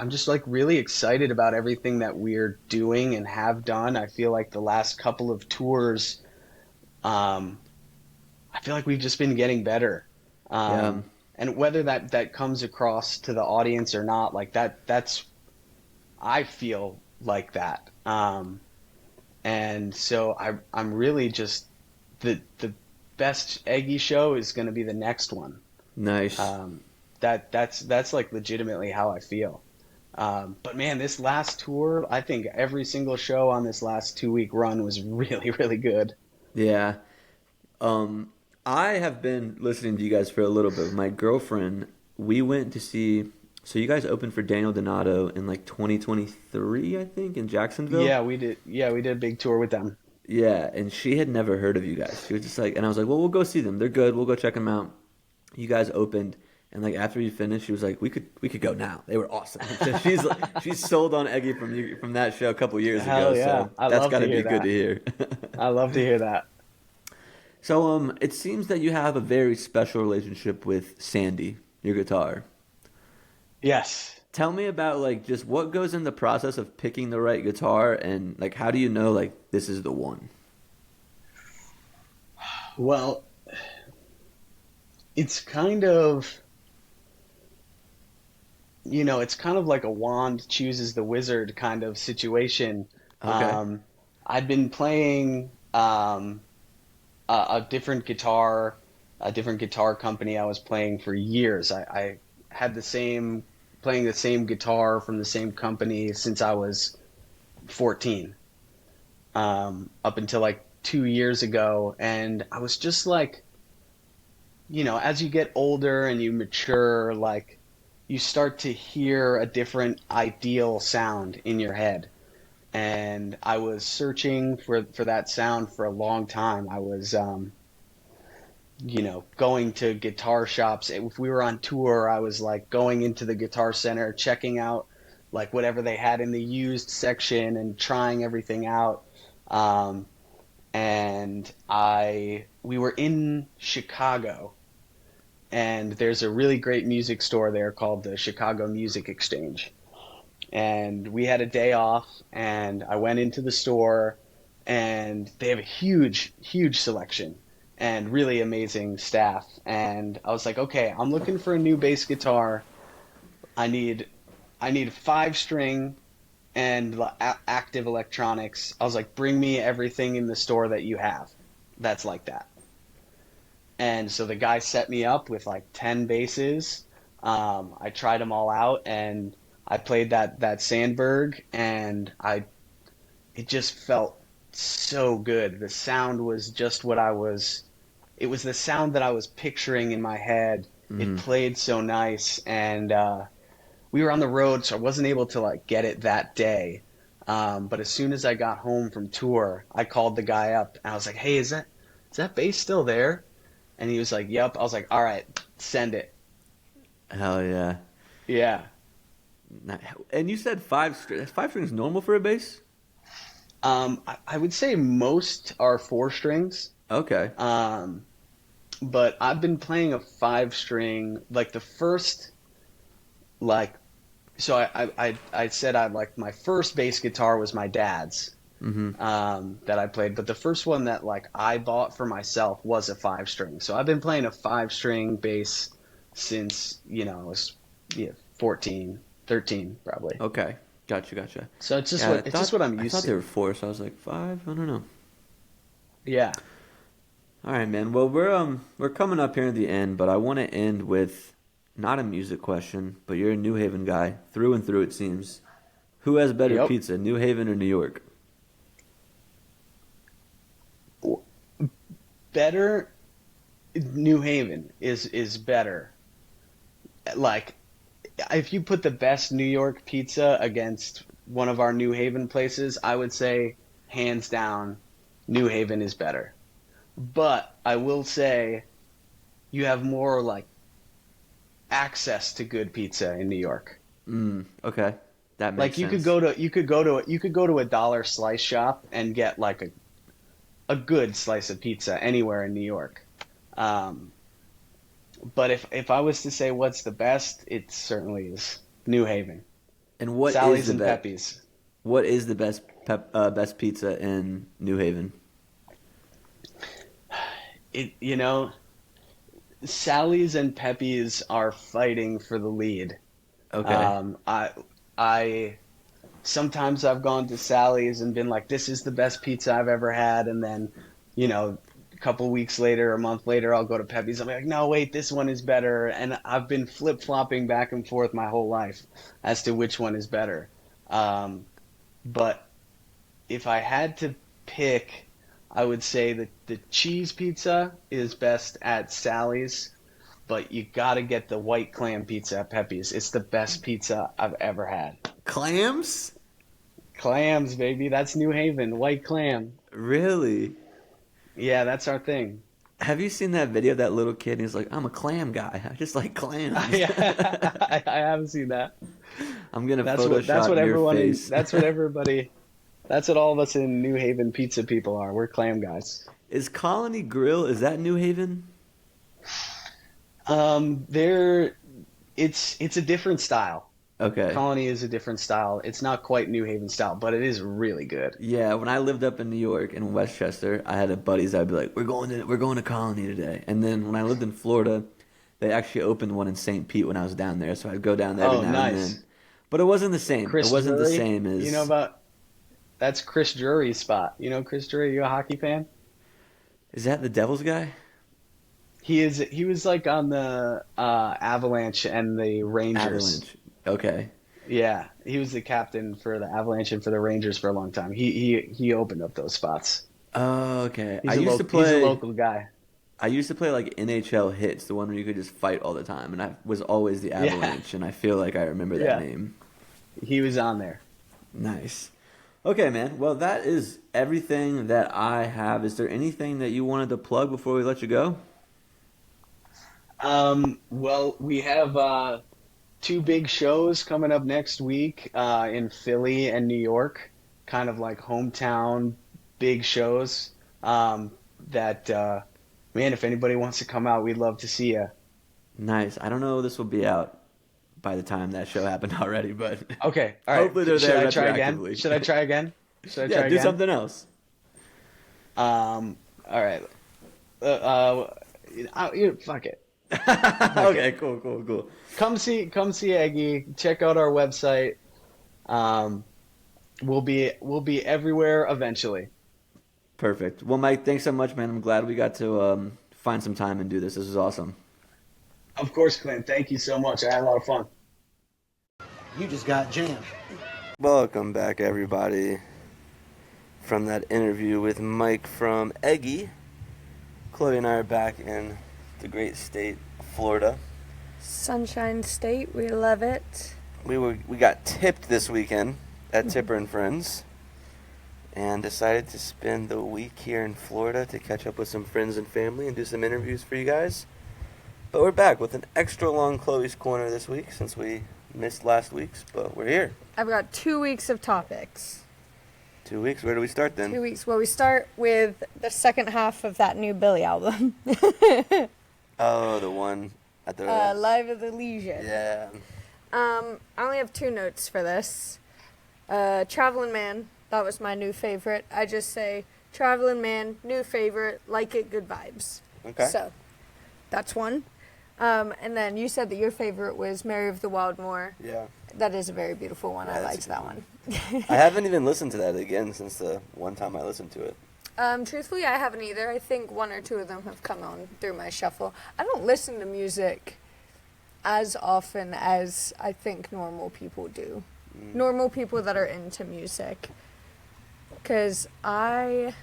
just like really excited about everything that we're doing and have done. I feel like the last couple of tours, um, I feel like we've just been getting better. Yeah. And whether that comes across to the audience or not, like that's I feel like that. And so I'm really just the best Eggy show is going to be the next one. Nice. That's like legitimately how I feel. But man, this last tour, I think every single show on this last 2 week run was really, really good. Yeah. Um, I have been listening to you guys for a little bit. My girlfriend, we went to see. So you guys opened for Daniel Donato in like 2023, I think, in Jacksonville. Yeah, we did. Yeah, we did a big tour with them. Yeah, and she had never heard of you guys. She was just like, and I was like, well, we'll go see them. They're good. We'll go check them out. You guys opened, and like after you finished, she was like, we could go now. They were awesome. So she's sold on Eggy from that show a couple years Hell ago. yeah. So I that's love got to to be hear good that. to hear. I love to hear that. So it seems that you have a very special relationship with Sandy, your guitar. Yes. Tell me about like just what goes in the process of picking the right guitar and like how do you know like this is the one? Well, it's kind of, it's kind of like a wand chooses the wizard kind of situation. Okay. I'd been playing a different guitar company I was playing for years. I had playing the same guitar from the same company since I was 14, up until like 2 years ago. And I was just like, as you get older and you mature, like you start to hear a different ideal sound in your head. And I was searching for that sound for a long time. I was, going to guitar shops. If we were on tour, I was like going into the Guitar Center, checking out like whatever they had in the used section and trying everything out. And we were in Chicago, and there's a really great music store there called the Chicago Music Exchange. And we had a day off, and I went into the store, and they have a huge, huge selection and really amazing staff. And I was like, okay, I'm looking for a new bass guitar. I need a 5 string and active electronics. I was like, bring me everything in the store that you have. That's like that. And so the guy set me up with like 10 bases. I tried them all out, and I played that Sandberg, and it just felt so good. The sound was just what it was the sound that I was picturing in my head. It played so nice, and we were on the road, so I wasn't able to like get it that day. But as soon as I got home from tour, I called the guy up, and I was like, "Hey, is that bass still there?" And he was like, "Yep." I was like, "All right, send it." Hell yeah. Yeah. And you said 5 strings. Is 5 strings normal for a bass? I would say most are 4 strings. Okay. But I've been playing a 5 string, like the first, like, so I said I like my first bass guitar was my dad's, that I played, but the first one that like I bought for myself was a 5 string. So I've been playing a 5 string bass since, I was 14, 13 probably. Okay. Gotcha. So it's just Yeah, it's just what I'm I used thought to. they were 4, so I was like 5. I don't know. Yeah. All right, man. Well, we're coming up here at the end, but I want to end with not a music question, but you're a New Haven guy through and through, it seems. Who has better Yep. pizza, New Haven or New York? Better. New Haven is better. Like, if you put the best New York pizza against one of our New Haven places, I would say hands down New Haven is better. But I will say you have more like access to good pizza in New York. Okay. That makes Like you sense. could go to a dollar slice shop and get like a good slice of pizza anywhere in New York. But if I was to say what's the best, it certainly is New Haven. And what Sally's is the and best? Pepe's. What is the best pizza in New Haven? Sally's and Pepe's are fighting for the lead. Okay. I sometimes I've gone to Sally's and been like, this is the best pizza I've ever had, and then, a couple weeks later, a month later, I'll go to Pepe's. I'm like, no, wait, this one is better, and I've been flip-flopping back and forth my whole life as to which one is better. But if I had to pick, I would say that the cheese pizza is best at Sally's, but you gotta get the white clam pizza at Pepe's. It's the best pizza I've ever had. Clams? Clams, baby. That's New Haven. White clam. Really? Yeah, that's our thing. Have you seen that video of that little kid? He's like, I'm a clam guy. I just like clams. I haven't seen that. I'm gonna That's Photoshop what your everyone face. that's what everybody that's what all of us in New Haven pizza people are. We're clam guys. Is Colony Grill, is that New Haven? It's a different style. Okay. Colony is a different style. It's not quite New Haven style, but it is really good. Yeah, when I lived up in New York in Westchester, I had buddies that would be like, we're going to Colony today. And then when I lived in Florida, they actually opened one in St. Pete when I was down there, so I'd go down there every now and nice. then. But it wasn't the same. Chris it wasn't Drury, the same as that's Chris Drury's spot. You know Chris Drury, you a hockey fan? Is that the Devils guy? He was like on the Avalanche and the Rangers. Avalanche. Okay. Yeah, he was the captain for the Avalanche and for the Rangers for a long time. He opened up those spots. Oh, okay. He's a local guy. I used to play like NHL Hits, the one where you could just fight all the time, and I was always the Avalanche, and I feel like I remember that name. He was on there. Nice. Okay, man. Well, that is everything that I have. Is there anything that you wanted to plug before we let you go? Well, we have 2 big shows coming up next week in Philly and New York, kind of like hometown big shows. Man, if anybody wants to come out, we'd love to see you. Nice. I don't know if this will be out by the time that show happened already, but Okay, all right. hopefully they're there Should I try again? retroactively. Should I try again? Yeah, do something else. All right. Fuck it. Okay, cool. Come see Eggy. Check out our website. We'll be everywhere eventually. Perfect. Well, Mike, thanks so much, man. I'm glad we got to find some time and do this. This is awesome. Of course, Clint. Thank you so much. I had a lot of fun. You just got jammed. Welcome back, everybody, from that interview with Mike from Eggy. Chloe and I are back in the great state of Florida. Sunshine State, we love it. We got tipped this weekend at Tipper and Friends, and decided to spend the week here in Florida to catch up with some friends and family and do some interviews for you guys. But we're back with an extra long Chloe's Corner this week since we missed last week's, but we're here. I've got 2 weeks of topics. 2 weeks? Where do we start then? 2 weeks. Well, we start with the second half of that new Billy album. Oh, the one at the... Live at the Legion. Yeah. I only have 2 notes for this. Traveling Man, that was my new favorite. I just say, Traveling Man, new favorite, like it, good vibes. Okay. So, that's one. And then you said that your favorite was Mary of the Wild Moor. Yeah. That is a very beautiful one. Yeah, I that's liked a that good one. I haven't even listened to that again since the one time I listened to it. Truthfully, I haven't either. I think 1 or 2 of them have come on through my shuffle. I don't listen to music as often as I think normal people do. Normal people that are into music. Because well,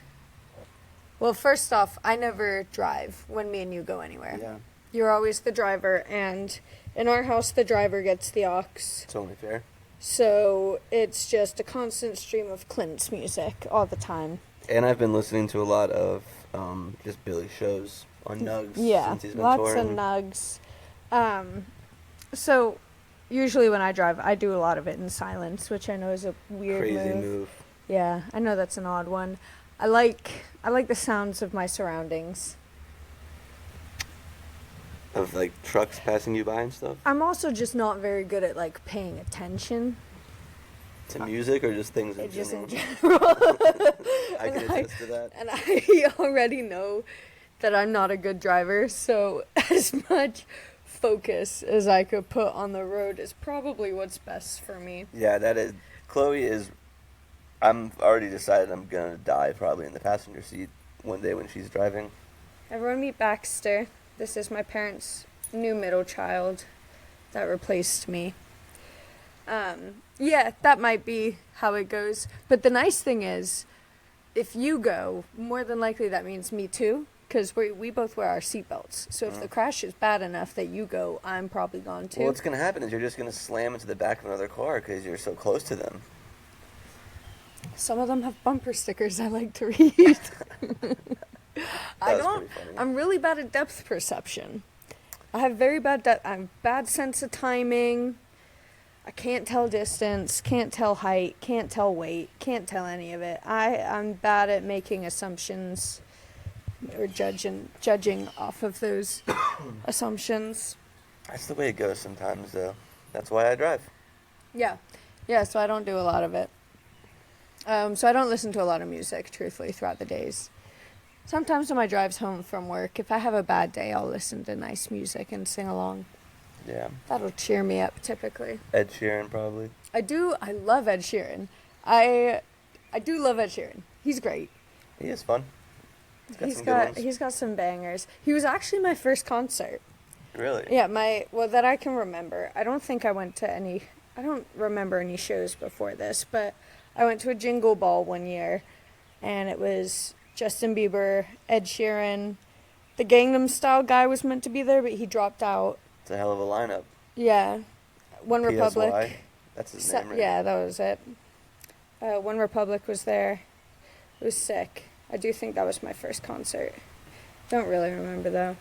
first off, I never drive when me and you go anywhere. Yeah. You're always the driver, and in our house, the driver gets the aux. It's only fair. So it's just a constant stream of Clint's music all the time. And I've been listening to a lot of just Billy shows on Nugs since he's been lots touring. of Nugs. So usually when I drive, I do a lot of it in silence, which I know is a weird Crazy move. Yeah, I know that's an odd one. I like the sounds of my surroundings. Of like trucks passing you by and stuff? I'm also just not very good at like paying attention. To music or just things in Just in general? general. I can attest to that. And I already know that I'm not a good driver, so as much focus as I could put on the road is probably what's best for me. Yeah, that is. Chloe is. I'm already decided I'm gonna die probably in the passenger seat one day when she's driving. Everyone meet Baxter. This is my parents' new middle child that replaced me. Yeah, that might be how it goes. But the nice thing is, if you go, more than likely that means me too, because we both wear our seatbelts. So if the crash is bad enough that you go, I'm probably gone too. Well, what's gonna happen is you're just gonna slam into the back of another car because you're so close to them. Some of them have bumper stickers I like to read. I was don't. pretty funny. I'm really bad at depth perception. I have very bad I have bad sense of timing. I can't tell distance, can't tell height, can't tell weight, can't tell any of it. I'm bad at making assumptions or judging off of those assumptions. That's the way it goes sometimes, though. That's why I drive. Yeah. Yeah, so I don't do a lot of it. So I don't listen to a lot of music, truthfully, throughout the days. Sometimes on my drives home from work, if I have a bad day, I'll listen to nice music and sing along. Yeah. That'll cheer me up, typically. Ed Sheeran, probably. I love Ed Sheeran. I do love Ed Sheeran. He's great. He is fun. Some good ones. He's got some bangers. He was actually my first concert. Really? Yeah, that I can remember. I don't think I went to any. I don't remember any shows before this, but I went to a Jingle Ball one year, and it was Justin Bieber, Ed Sheeran, the Gangnam Style guy was meant to be there, but he dropped out. It's a hell of a lineup. Yeah, One PSY. Republic. That's his name, right? Yeah, that was it. One Republic was there. It was sick. I do think that was my first concert. Don't really remember though.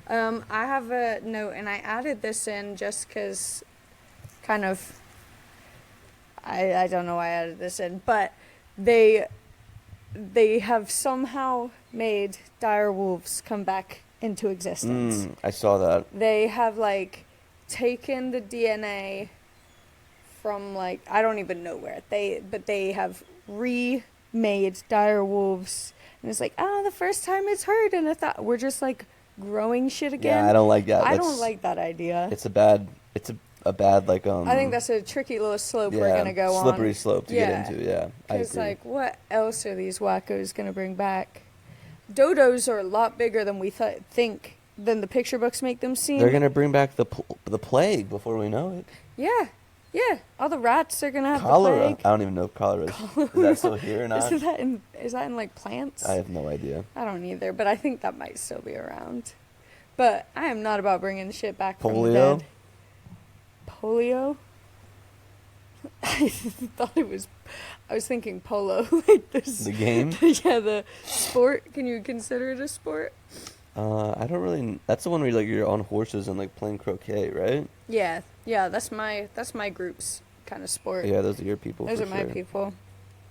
I have a note, and I added this in just because, kind of. I don't know why I added this in, but they have somehow made Dire Wolves come back into existence. I saw that. They have taken the DNA from I don't even know where but they have remade Dire Wolves, and it's the first time it's heard, and I thought we're just growing shit again. Yeah, I don't like that. I don't like that idea. It's a bad I think that's a tricky little slope we're gonna go on. Slippery slope to get into. Yeah, I Because agree. what else are these wackos gonna bring back? dodos are a lot bigger than we think than the picture books make them seem. They're gonna bring back the plague before we know it. Yeah. All the rats are gonna have Cholera. the plague. I don't even know if cholera is that still here or not. Is that in like plants? I have no idea. I don't either, but I think that might still be around. But I am not about bringing shit back from the Polio? dead. Polio? I thought it was. I was thinking polo, like this. The game? Yeah, the sport. Can you consider it a sport? I don't really. That's the one where you're on horses and like playing croquet, right? Yeah. That's my group's kind of sport. Yeah, those are your people. Those for are my sure. people.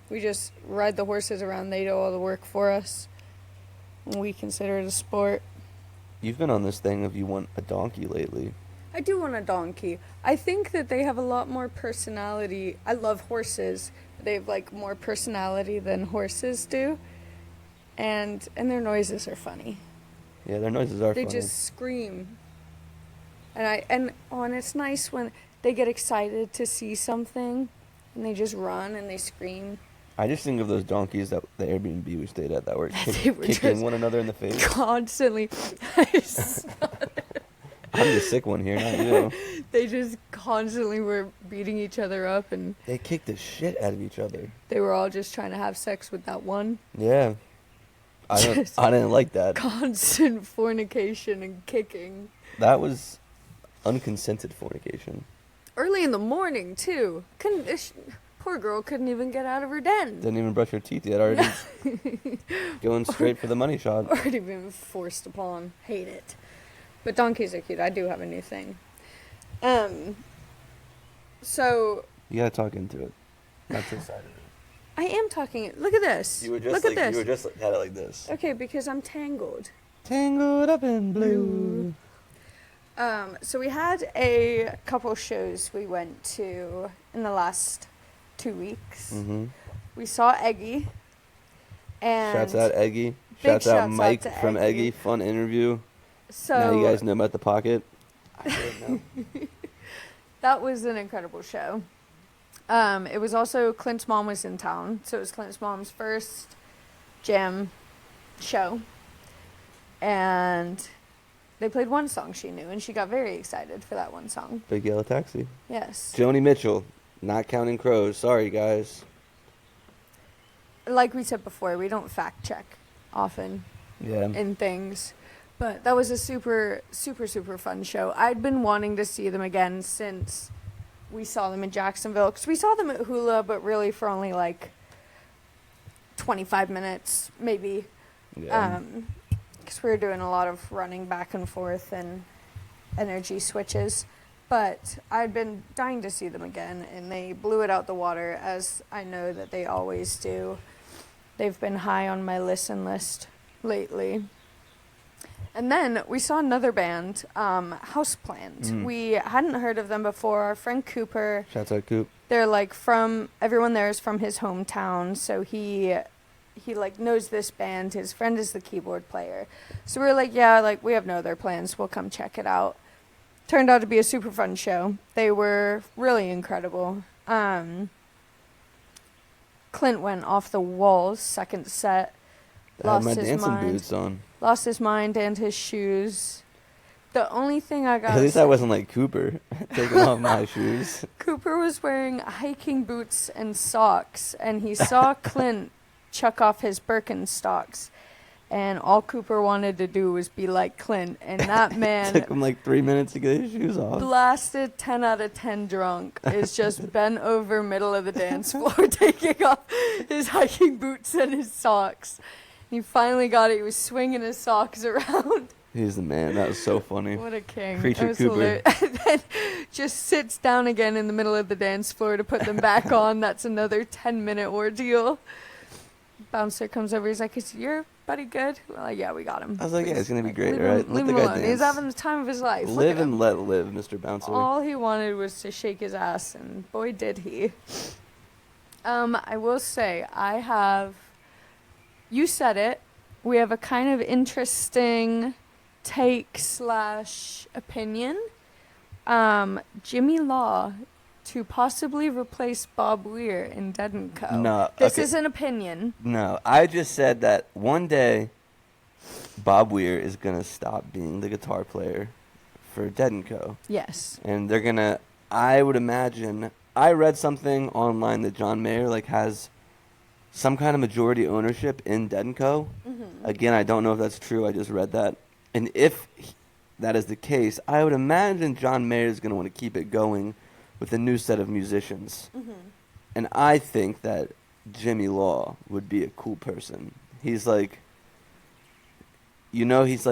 We just ride the horses around. They do all the work for us. We consider it a sport. You've been on this thing of you want a donkey lately. I do want a donkey. I think that they have a lot more personality. I love horses. They have like more personality than horses do. And their noises are funny. Yeah, their noises are They funny. just scream. And it's nice when they get excited to see something and they just run and they scream. I just think of those donkeys that the Airbnb we stayed at that were, They were kicking just one another in the face. Constantly. I'm the sick one here, not you. They just constantly were beating each other up, and They kicked the shit out of each other. they were all just trying to have sex with that one. Yeah. I didn't like that. Constant fornication and kicking. That was unconsented fornication. Early in the morning, too. Poor girl couldn't even get out of her den. Didn't even brush her teeth yet. Already going straight for the money shot. Already been forced upon. Hate it. But donkeys are cute. I do have a new thing. So You gotta talk into it. Not to the side of it. I am talking. Look at this. You were just Look like at this. you were just had it like this. Okay, because I'm tangled. Tangled up in blue. So we had a couple shows we went to in the last 2 weeks. Mm-hmm. We saw Eggy. And Shouts out Eggy. big Shouts out shouts out Mike to from Eggy. Eggy. Fun interview. So Now you guys know about the pocket. I didn't know. that was an incredible show. It was also Clint's mom was in town, so it was Clint's mom's first jam show. And they played one song she knew, and she got very excited for that one song. Big Yellow Taxi. Yes. Joni Mitchell. Not counting crows. Sorry, guys. Like we said before, we don't fact check often Yeah. in things. But that was a super, super, super fun show. I'd been wanting to see them again since we saw them in Jacksonville. Because we saw them at Hula, but really for only like 25 minutes, maybe. Yeah. Because we were doing a lot of running back and forth and energy switches. But I'd been dying to see them again, and they blew it out the water, as I know that they always do. They've been high on my listen list lately. And then we saw another band, Houseplant. We hadn't heard of them before. Our friend Cooper, Shouts out Coop. they're like everyone there is from his hometown, so he like knows this band. His friend is the keyboard player. So we were like, yeah, like we have no other plans. We'll come check it out. Turned out to be a super fun show. They were really incredible. Clint went off the walls second set. I had Lost my his dancing mind. boots on. Lost his mind and his shoes. The only thing I got... At least I wasn't like Cooper, taking off my shoes. Cooper was wearing hiking boots and socks, and he saw Clint chuck off his Birkenstocks, and all Cooper wanted to do was be like Clint, and that man... Took him like 3 minutes to get his shoes off. blasted 10 out of 10 drunk is just bent over middle of the dance floor taking off his hiking boots and his socks. He finally got it. He was swinging his socks around. He's the man. That was so funny. What a king. Creature That was Cooper. hilarious. And then just sits down again in the middle of the dance floor to put them back on. That's another 10-minute ordeal. Bouncer comes over. He's like, is your buddy good? We're like, yeah, we got him. I was like, yeah, it's going to be great, leave right? Him, leave him alone. He's having the time of his life. Look Live at him. and let live, Mr. Bouncer. All he wanted was to shake his ass, and boy, did he. I will say, you said it, we have a kind of interesting take/opinion. Jimmy Law to possibly replace Bob Weir in Dead & Co. No, This okay. is an opinion. No, I just said that one day Bob Weir is gonna stop being the guitar player for Dead & Co. Yes. And they're gonna, I would imagine, I read something online that John Mayer like has some kind of majority ownership in Dead & Co. Again, I don't know if that's true. I just read that. And if that is the case, I would imagine John Mayer is going to want to keep it going with a new set of musicians. And I think that Jimmy Law would be a cool person. He's like, you know, he's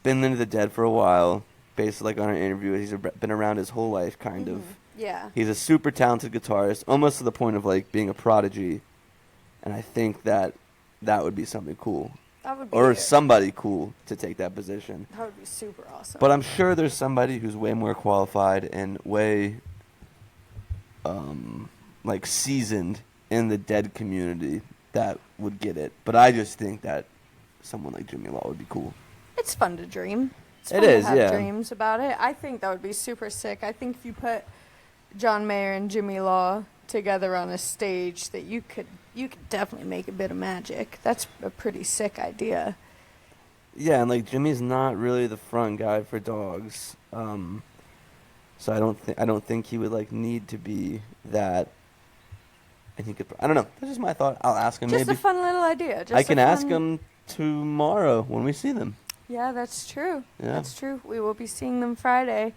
been into the Dead for a while, based like on an interview. He's been around his whole life, kind of. Yeah. He's a super talented guitarist, almost to the point of like being a prodigy. And I think that would be something cool. That would be Or somebody cool to take that position. That would be super awesome. But I'm sure there's somebody who's way more qualified and way like seasoned in the Dead community that would get it. But I just think that someone like Jimmy Law would be cool. It's fun to dream. It's It fun is, to have yeah. dreams about it. I think that would be super sick. I think if you put John Mayer and Jimmy Law together on a stage, that you could definitely make a bit of magic. That's a pretty sick idea. Yeah, and like Jimmy's not really the front guy for Dogs, so I don't think he would like need to be that. And he could. I don't know. That's just my thought. I'll ask him. Just maybe a fun little idea. Just I can ask fun... him tomorrow when we see them. Yeah, that's true. Yeah. That's true. We will be seeing them Friday.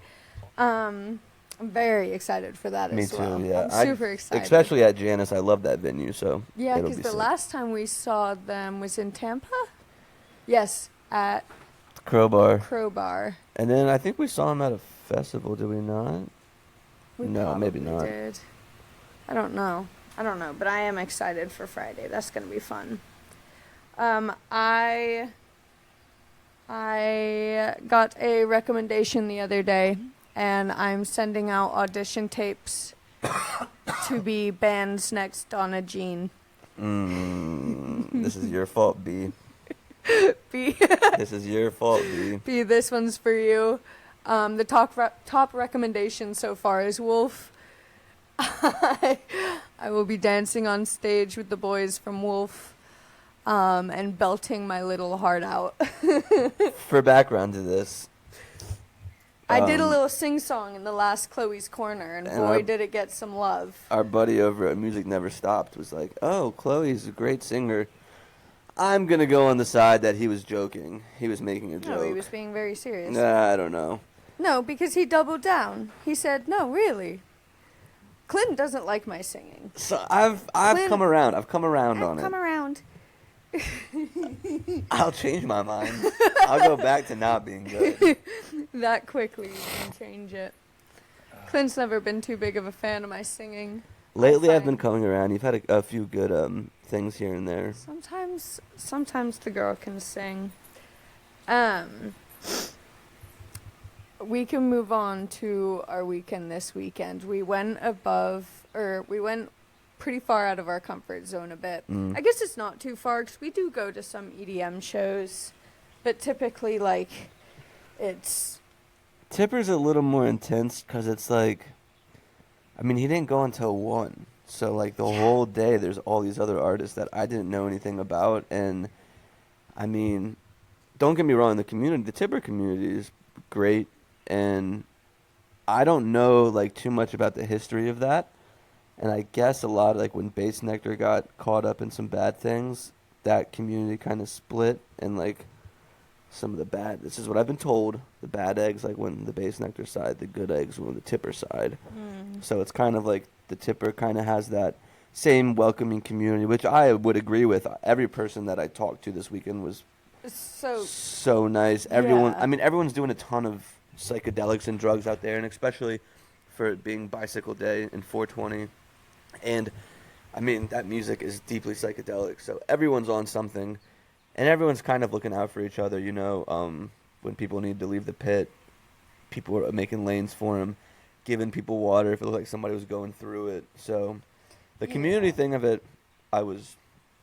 I'm very excited for that Me as too. well. Yeah, I'm super excited. Especially at Janice. I love that venue. So Yeah, it'll because be the sick. last time we saw them was in Tampa. Yes, at Crowbar. And then I think we saw him at a festival. Did we not? We No, maybe probably not. Did. I don't know, but I am excited for Friday. That's gonna be fun. I got a recommendation the other day, and I'm sending out audition tapes to be bands next Donna Jean. This is your fault, B. B. This is your fault, B. B, this one's for you. The top recommendation so far is Wolf. I will be dancing on stage with the boys from Wolf, and belting my little heart out. For background to this, I did a little sing-song in the last Chloe's Corner, and boy, did it get some love. our buddy over at Music Never Stopped was like, "Oh, Chloe's a great singer." I'm gonna go on the side that he was joking. He was making a joke. No, he was being very serious. Nah, I don't know. No, because he doubled down. He said, "No, really." Clinton doesn't like my singing. So I've come around. I've come around on Come it. around. I'll change my mind. I'll go back to not being good. That quickly, you can change it. Clint's never been too big of a fan of my singing. Lately, I've find- been coming around. You've had a few good things here and there. Sometimes the girl can sing. We can move on to our weekend this weekend. We went pretty far out of our comfort zone a bit. I guess it's not too far because we do go to some EDM shows, but typically, like, it's... Tipper's a little more intense because it's like, I mean, he didn't go until 1. So, like, the whole day, there's all these other artists that I didn't know anything about. And, I mean, don't get me wrong, the Tipper community is great. And I don't know, like, too much about the history of that. And I guess a lot of, like, when Bass Nectar got caught up in some bad things, that community kind of split. And, like, some of the bad, this is what I've been told, the bad eggs, like, went on the Bass Nectar side, the good eggs went on the Tipper side. So it's kind of like the Tipper kind of has that same welcoming community, which I would agree with. Every person that I talked to this weekend was so nice. Everyone, Yeah. I mean, everyone's doing a ton of psychedelics and drugs out there, and especially for it being Bicycle Day and 420. And, I mean, that music is deeply psychedelic, so everyone's on something, and everyone's kind of looking out for each other, you know. When people need to leave the pit, people are making lanes for them, giving people water if it looked like somebody was going through it. So the community thing of it, I was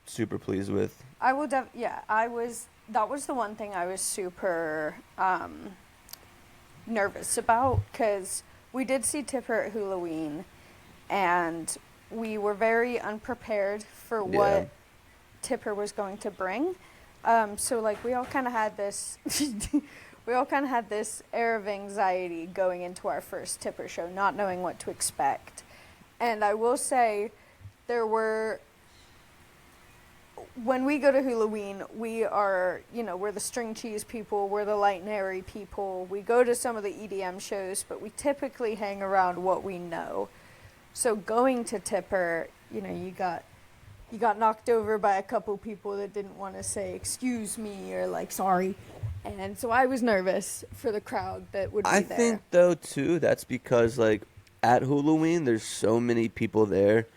super pleased with. That was the one thing I was super nervous about, because we did see Tipper at Halloween, and we were very unprepared for what Tipper was going to bring. So like we all kind of had this, we all kind of had this air of anxiety going into our first tipper show, not knowing what to expect. And I will say, when we go to Halloween, we are, we're the string cheese people, we're the light and airy people. We go to some of the EDM shows, but we typically hang around what we know. So going to Tipper, you got knocked over by a couple people that didn't want to say excuse me or like sorry. And so I was nervous for the crowd that would be there. I think though too that's because like at Halloween there's so many people there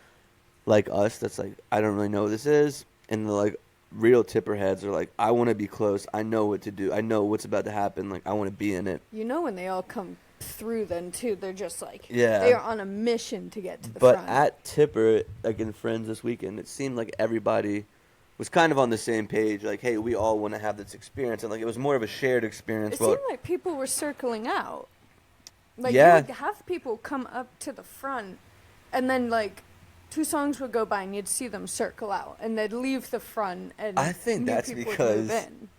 like us that's like I don't really know what this is, and the like real tipper heads are like I want to be close, I know what to do, I know what's about to happen, like I want to be in it. When they all come through then too, they're just like they're on a mission to get to the front. But at Tipper, like in Friends this weekend, it seemed like everybody was kind of on the same page, like hey, we all want to have this experience, and like it was more of a shared experience. It seemed like people were circling out, like you would have people come up to the front and then like 2 songs would go by and you'd see them circle out and they'd leave the front, and I think that's because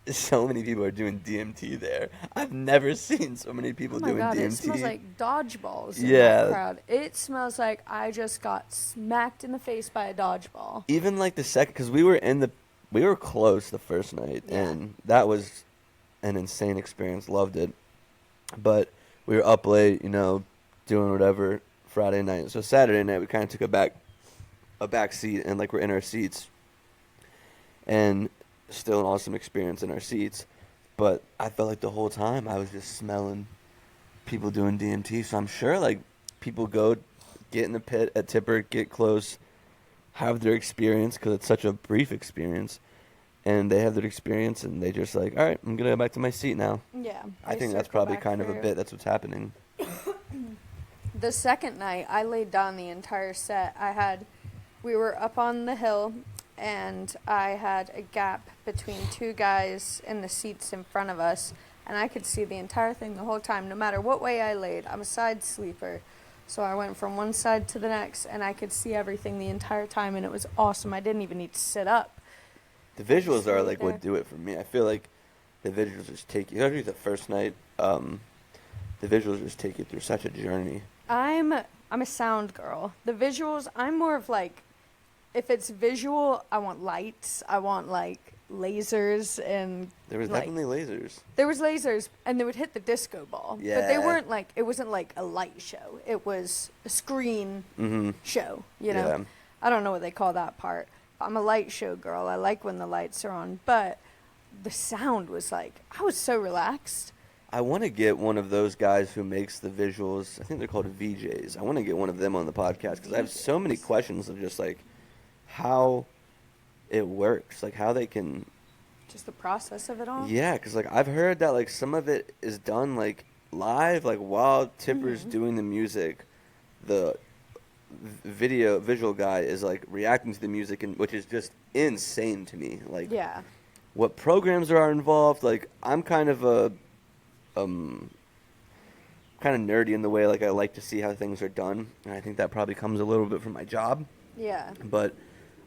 so many people are doing DMT there. I've never seen so many people doing DMT. It smells like dodgeballs in that crowd. It smells like I just got smacked in the face by a dodgeball. Even like the second, because we were close the first night, and that was an insane experience. Loved it, but we were up late, doing whatever Friday night. So Saturday night we kind of took a back seat, and like we're in our seats, and still an awesome experience in our seats, but I felt like the whole time I was just smelling people doing DMT. So I'm sure like people go get in the pit at Tipper, get close, have their experience because it's such a brief experience, and they have their experience and they just like, all right, I'm gonna go back to my seat now. I think that's probably kind of a bit that's what's happening. The second night I laid down the entire set. We were up on the hill, and I had a gap between 2 guys in the seats in front of us, and I could see the entire thing the whole time, no matter what way I laid. I'm a side sleeper, so I went from one side to the next, and I could see everything the entire time, and it was awesome. I didn't even need to sit up. The visuals are like what do it for me. I feel like the visuals just take you, especially the first night, the visuals just take you through such a journey. I'm a sound girl. The visuals, I'm more of like, if it's visual, I want lights. I want like lasers, and there was definitely lasers. There was lasers, and they would hit the disco ball. Yeah. But they weren't like, it wasn't like a light show. It was a screen show. Yeah. I don't know what they call that part. I'm a light show girl. I like when the lights are on, but the sound was like, I was so relaxed. I want to get one of those guys who makes the visuals. I think they're called VJs. I want to get one of them on the podcast because I have so many questions of just like how it works, like how they can. Just the process of it all? Yeah, because like I've heard that like some of it is done like live, like while Tipper's doing the music, the visual guy is like reacting to the music, and which is just insane to me. Like what programs are involved. Like I'm kind of a kind of nerdy in the way like I like to see how things are done, and I think that probably comes a little bit from my job. Yeah. But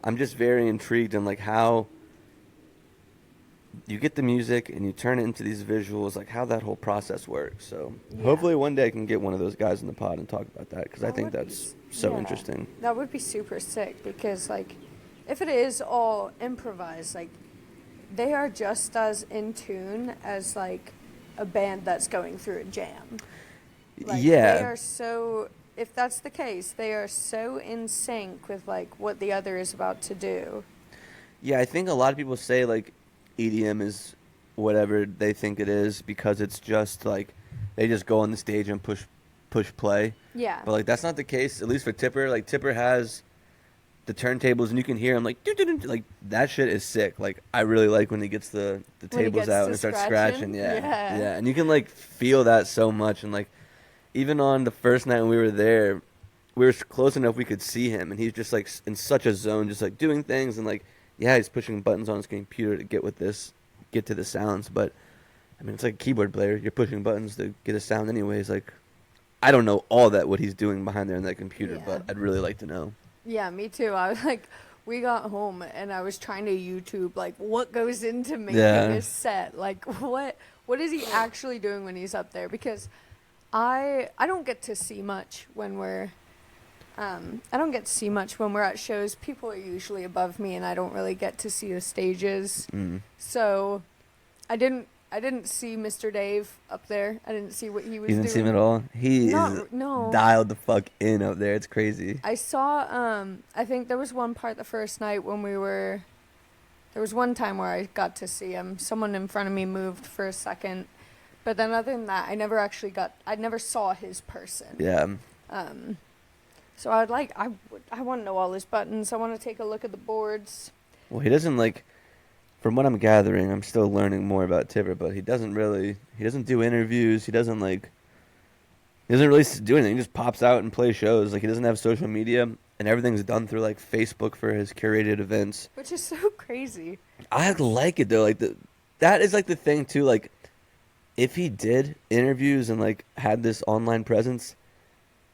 I'm just very intrigued in like how you get the music and you turn it into these visuals, like how that whole process works. So hopefully one day I can get one of those guys in the pod and talk about that, because I think that's so interesting. That would be super sick, because like if it is all improvised, like they are just as in tune as like a band that's going through a jam. Like, they are so, if that's the case, they are so in sync with like what the other is about to do. Yeah, I think a lot of people say like EDM is whatever they think it is because it's just like they just go on the stage and push play. Yeah. But like that's not the case, at least for Tipper. Like Tipper has the turntables and you can hear him like like that shit is sick. Like I really like when he gets the tables out and starts scratching. Yeah. And you can like feel that so much, and like even on the first night when we were there, we were close enough we could see him, and he's just like in such a zone, just like doing things, and like he's pushing buttons on his computer to get to the sounds. But I mean, it's like a keyboard player. You're pushing buttons to get a sound anyways. Like I don't know all that what he's doing behind there in that computer, but I'd really like to know. Yeah, me too. I was like, we got home and I was trying to YouTube like what goes into making Yeah. a set. Like what is he actually doing when he's up there? Because I don't get to see much when we're at shows. People are usually above me and I don't really get to see the stages. So I didn't see Mr. Dave up there. I didn't see what he was You doing. didn't see him at all? He is No. dialed the fuck in up there. It's crazy. I saw, I think there was one part the first night when there was one time where I got to see him. Someone in front of me moved for a second. But then other than that, I never saw his person. Yeah. So I want to know all his buttons. I want to take a look at the boards. Well, he doesn't from what I'm gathering, I'm still learning more about Tipper, but he doesn't do interviews. He doesn't really do anything. He just pops out and plays shows. Like, he doesn't have social media, and everything's done through like Facebook for his curated events. Which is so crazy. I like it though. That is like the thing too. Like, if he did interviews and like had this online presence,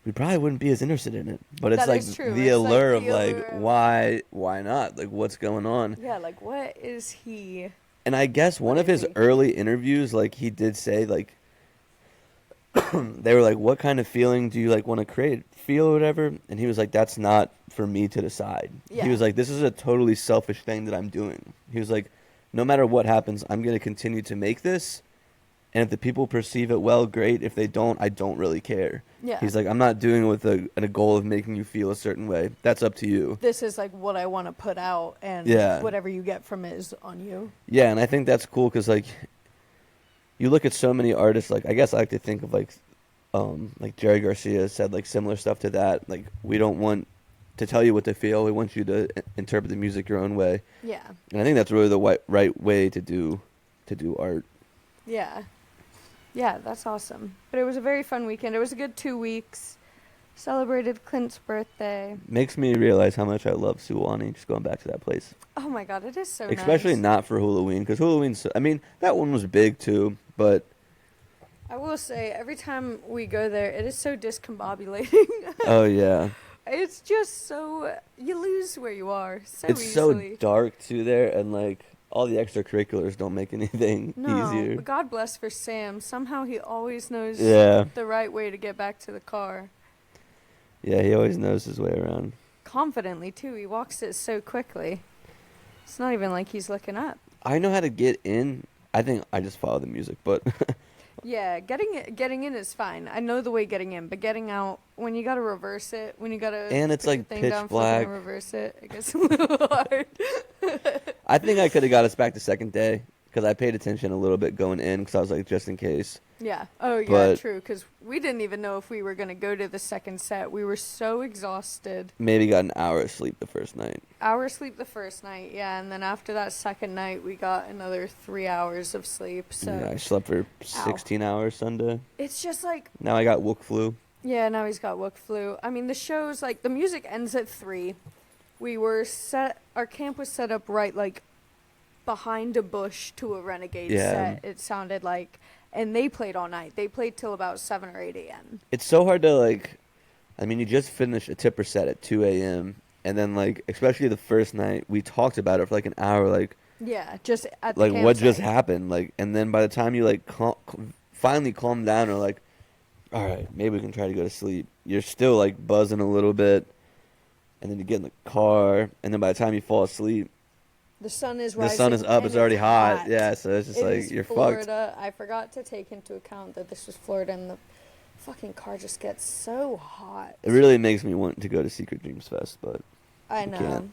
we probably wouldn't be as interested in it. But it's That like is true. the It's allure like of the like allure of- why not? Like, what's going on? Yeah, like what is he? And I guess one of his early interviews, like, he did say like they were like, what kind of feeling do you like want to feel or whatever? And he was like, that's not for me to decide. Yeah. He was like, this is a totally selfish thing that I'm doing. He was like, no matter what happens, I'm going to continue to make this. And if the people perceive it well, great. If they don't, I don't really care. Yeah. He's like, I'm not doing it with a goal of making you feel a certain way. That's up to you. This is like what I want to put out, and Yeah. whatever you get from it is on you. Yeah, and I think that's cool because, like, you look at so many artists, like, I guess I like to think of, like Jerry Garcia said, like, similar stuff to that. Like, we don't want to tell you what to feel. We want you to interpret the music your own way. Yeah. And I think that's really the right way to do art. Yeah. Yeah, that's awesome. But it was a very fun weekend. It was a good 2 weeks. Celebrated Clint's birthday. Makes me realize how much I love Suwannee, just going back to that place. Oh my god, it is so Especially nice. not for Halloween, because Halloween's, I mean, that one was big too, but I will say, every time we go there, it is so discombobulating. oh yeah. It's just so, you lose where you are so It's easily. so dark too there, and like all the extracurriculars don't make anything No, easier. but God bless for Sam. Somehow he always knows Yeah. the right way to get back to the car. Yeah, he always knows his way around. Confidently, too. He walks it so quickly. It's not even like he's looking up. I know how to get in. I think I just follow the music, but Yeah, getting in is fine. I know the way getting in, but getting out, when you gotta reverse it, when you gotta And it's, put your like, thing pitch down, flip it, black. and reverse it, it gets a little hard. I think I could have got us back the second day because I paid attention a little bit going in because I was like, just in case. Yeah. Oh, yeah, But- true. Because we didn't even know if we were gonna go to the second set. We were so exhausted. Maybe got an hour of sleep the first night. Hour sleep the first night, yeah, and then after that second night, we got another 3 hours of sleep. So Yeah, I slept for 16 hours Sunday. it's just like, Now I got Wook flu. yeah, now he's got Wook flu. I mean, the show's like, the music ends at 3. Our camp was set up right like behind a bush to a Renegade Yeah. set, it sounded like. And they played all night. They played till about 7 or 8 a.m. It's so hard to like. I mean, you just finished a Tipper set at 2 a.m. and then like, especially the first night, we talked about it for like an hour, like Yeah, just at the like what just campsite. happened, like, and then by the time you like finally calm down or like, all right, maybe we can try to go to sleep. You're still like buzzing a little bit, and then you get in the car, and then by the time you fall asleep, The sun is the rising. sun is up. and It's already hot. Yeah, so it's just It like is you're Florida. I forgot to take into account that this was Florida, and the fucking car just gets so hot. fucked. It really makes me want to go to Secret Dreams Fest, but I know. can't.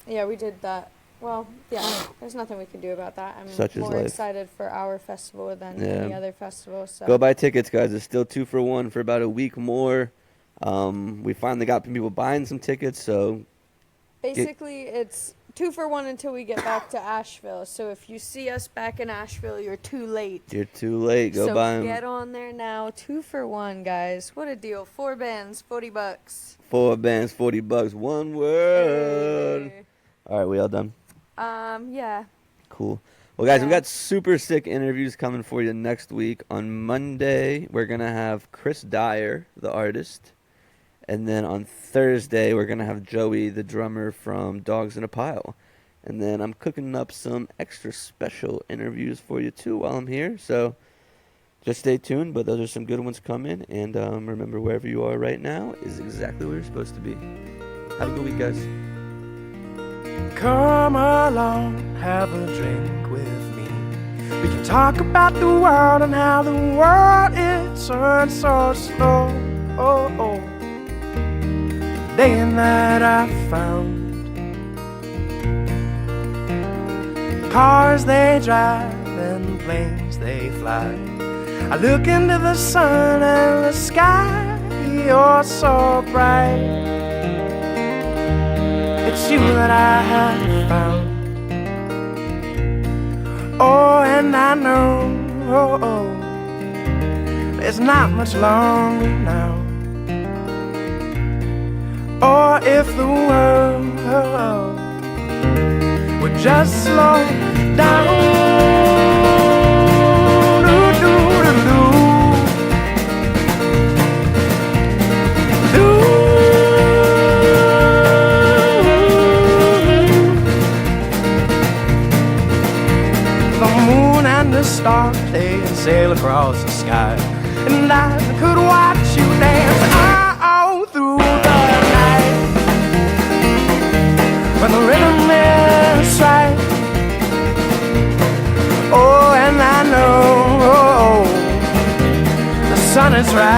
Yeah, we did that. Well, yeah, there's nothing we can do about that. I'm Such is more life. excited for our festival than Yeah. any other festival. So go buy tickets, guys. It's still 2 for 1 for about a week more. We finally got people buying some tickets, so basically, it's 2 for 1 until we get back to Asheville. So if you see us back in Asheville, you're too late. you're too late. Go so buy them. get on there now. 2 for 1, guys. What a deal. 4 bands, $40. 4 bands, $40. One word. Hey. All right, we all done? Yeah. Cool. Well, guys, we Yeah. got super sick interviews coming for you next week. On Monday, we're going to have Chris Dyer, the artist. And then on Thursday, we're going to have Joey, the drummer from Dogs in a Pile. And then I'm cooking up some extra special interviews for you, too, while I'm here. So just stay tuned, but those are some good ones coming. And remember, wherever you are right now is exactly where you're supposed to be. Have a good week, guys. Come along, have a drink with me. We can talk about the world and how the world is turned so slow. Day and night I found cars they drive and planes they fly. I look into the sun and the sky, you're so bright. It's you that I have found. Oh, and I know there's not much longer now. Or if the world would just slow down. The stars, they sail across the sky, and I could watch you dance all through the night. When the rhythm is right, oh, and I know the sun is right.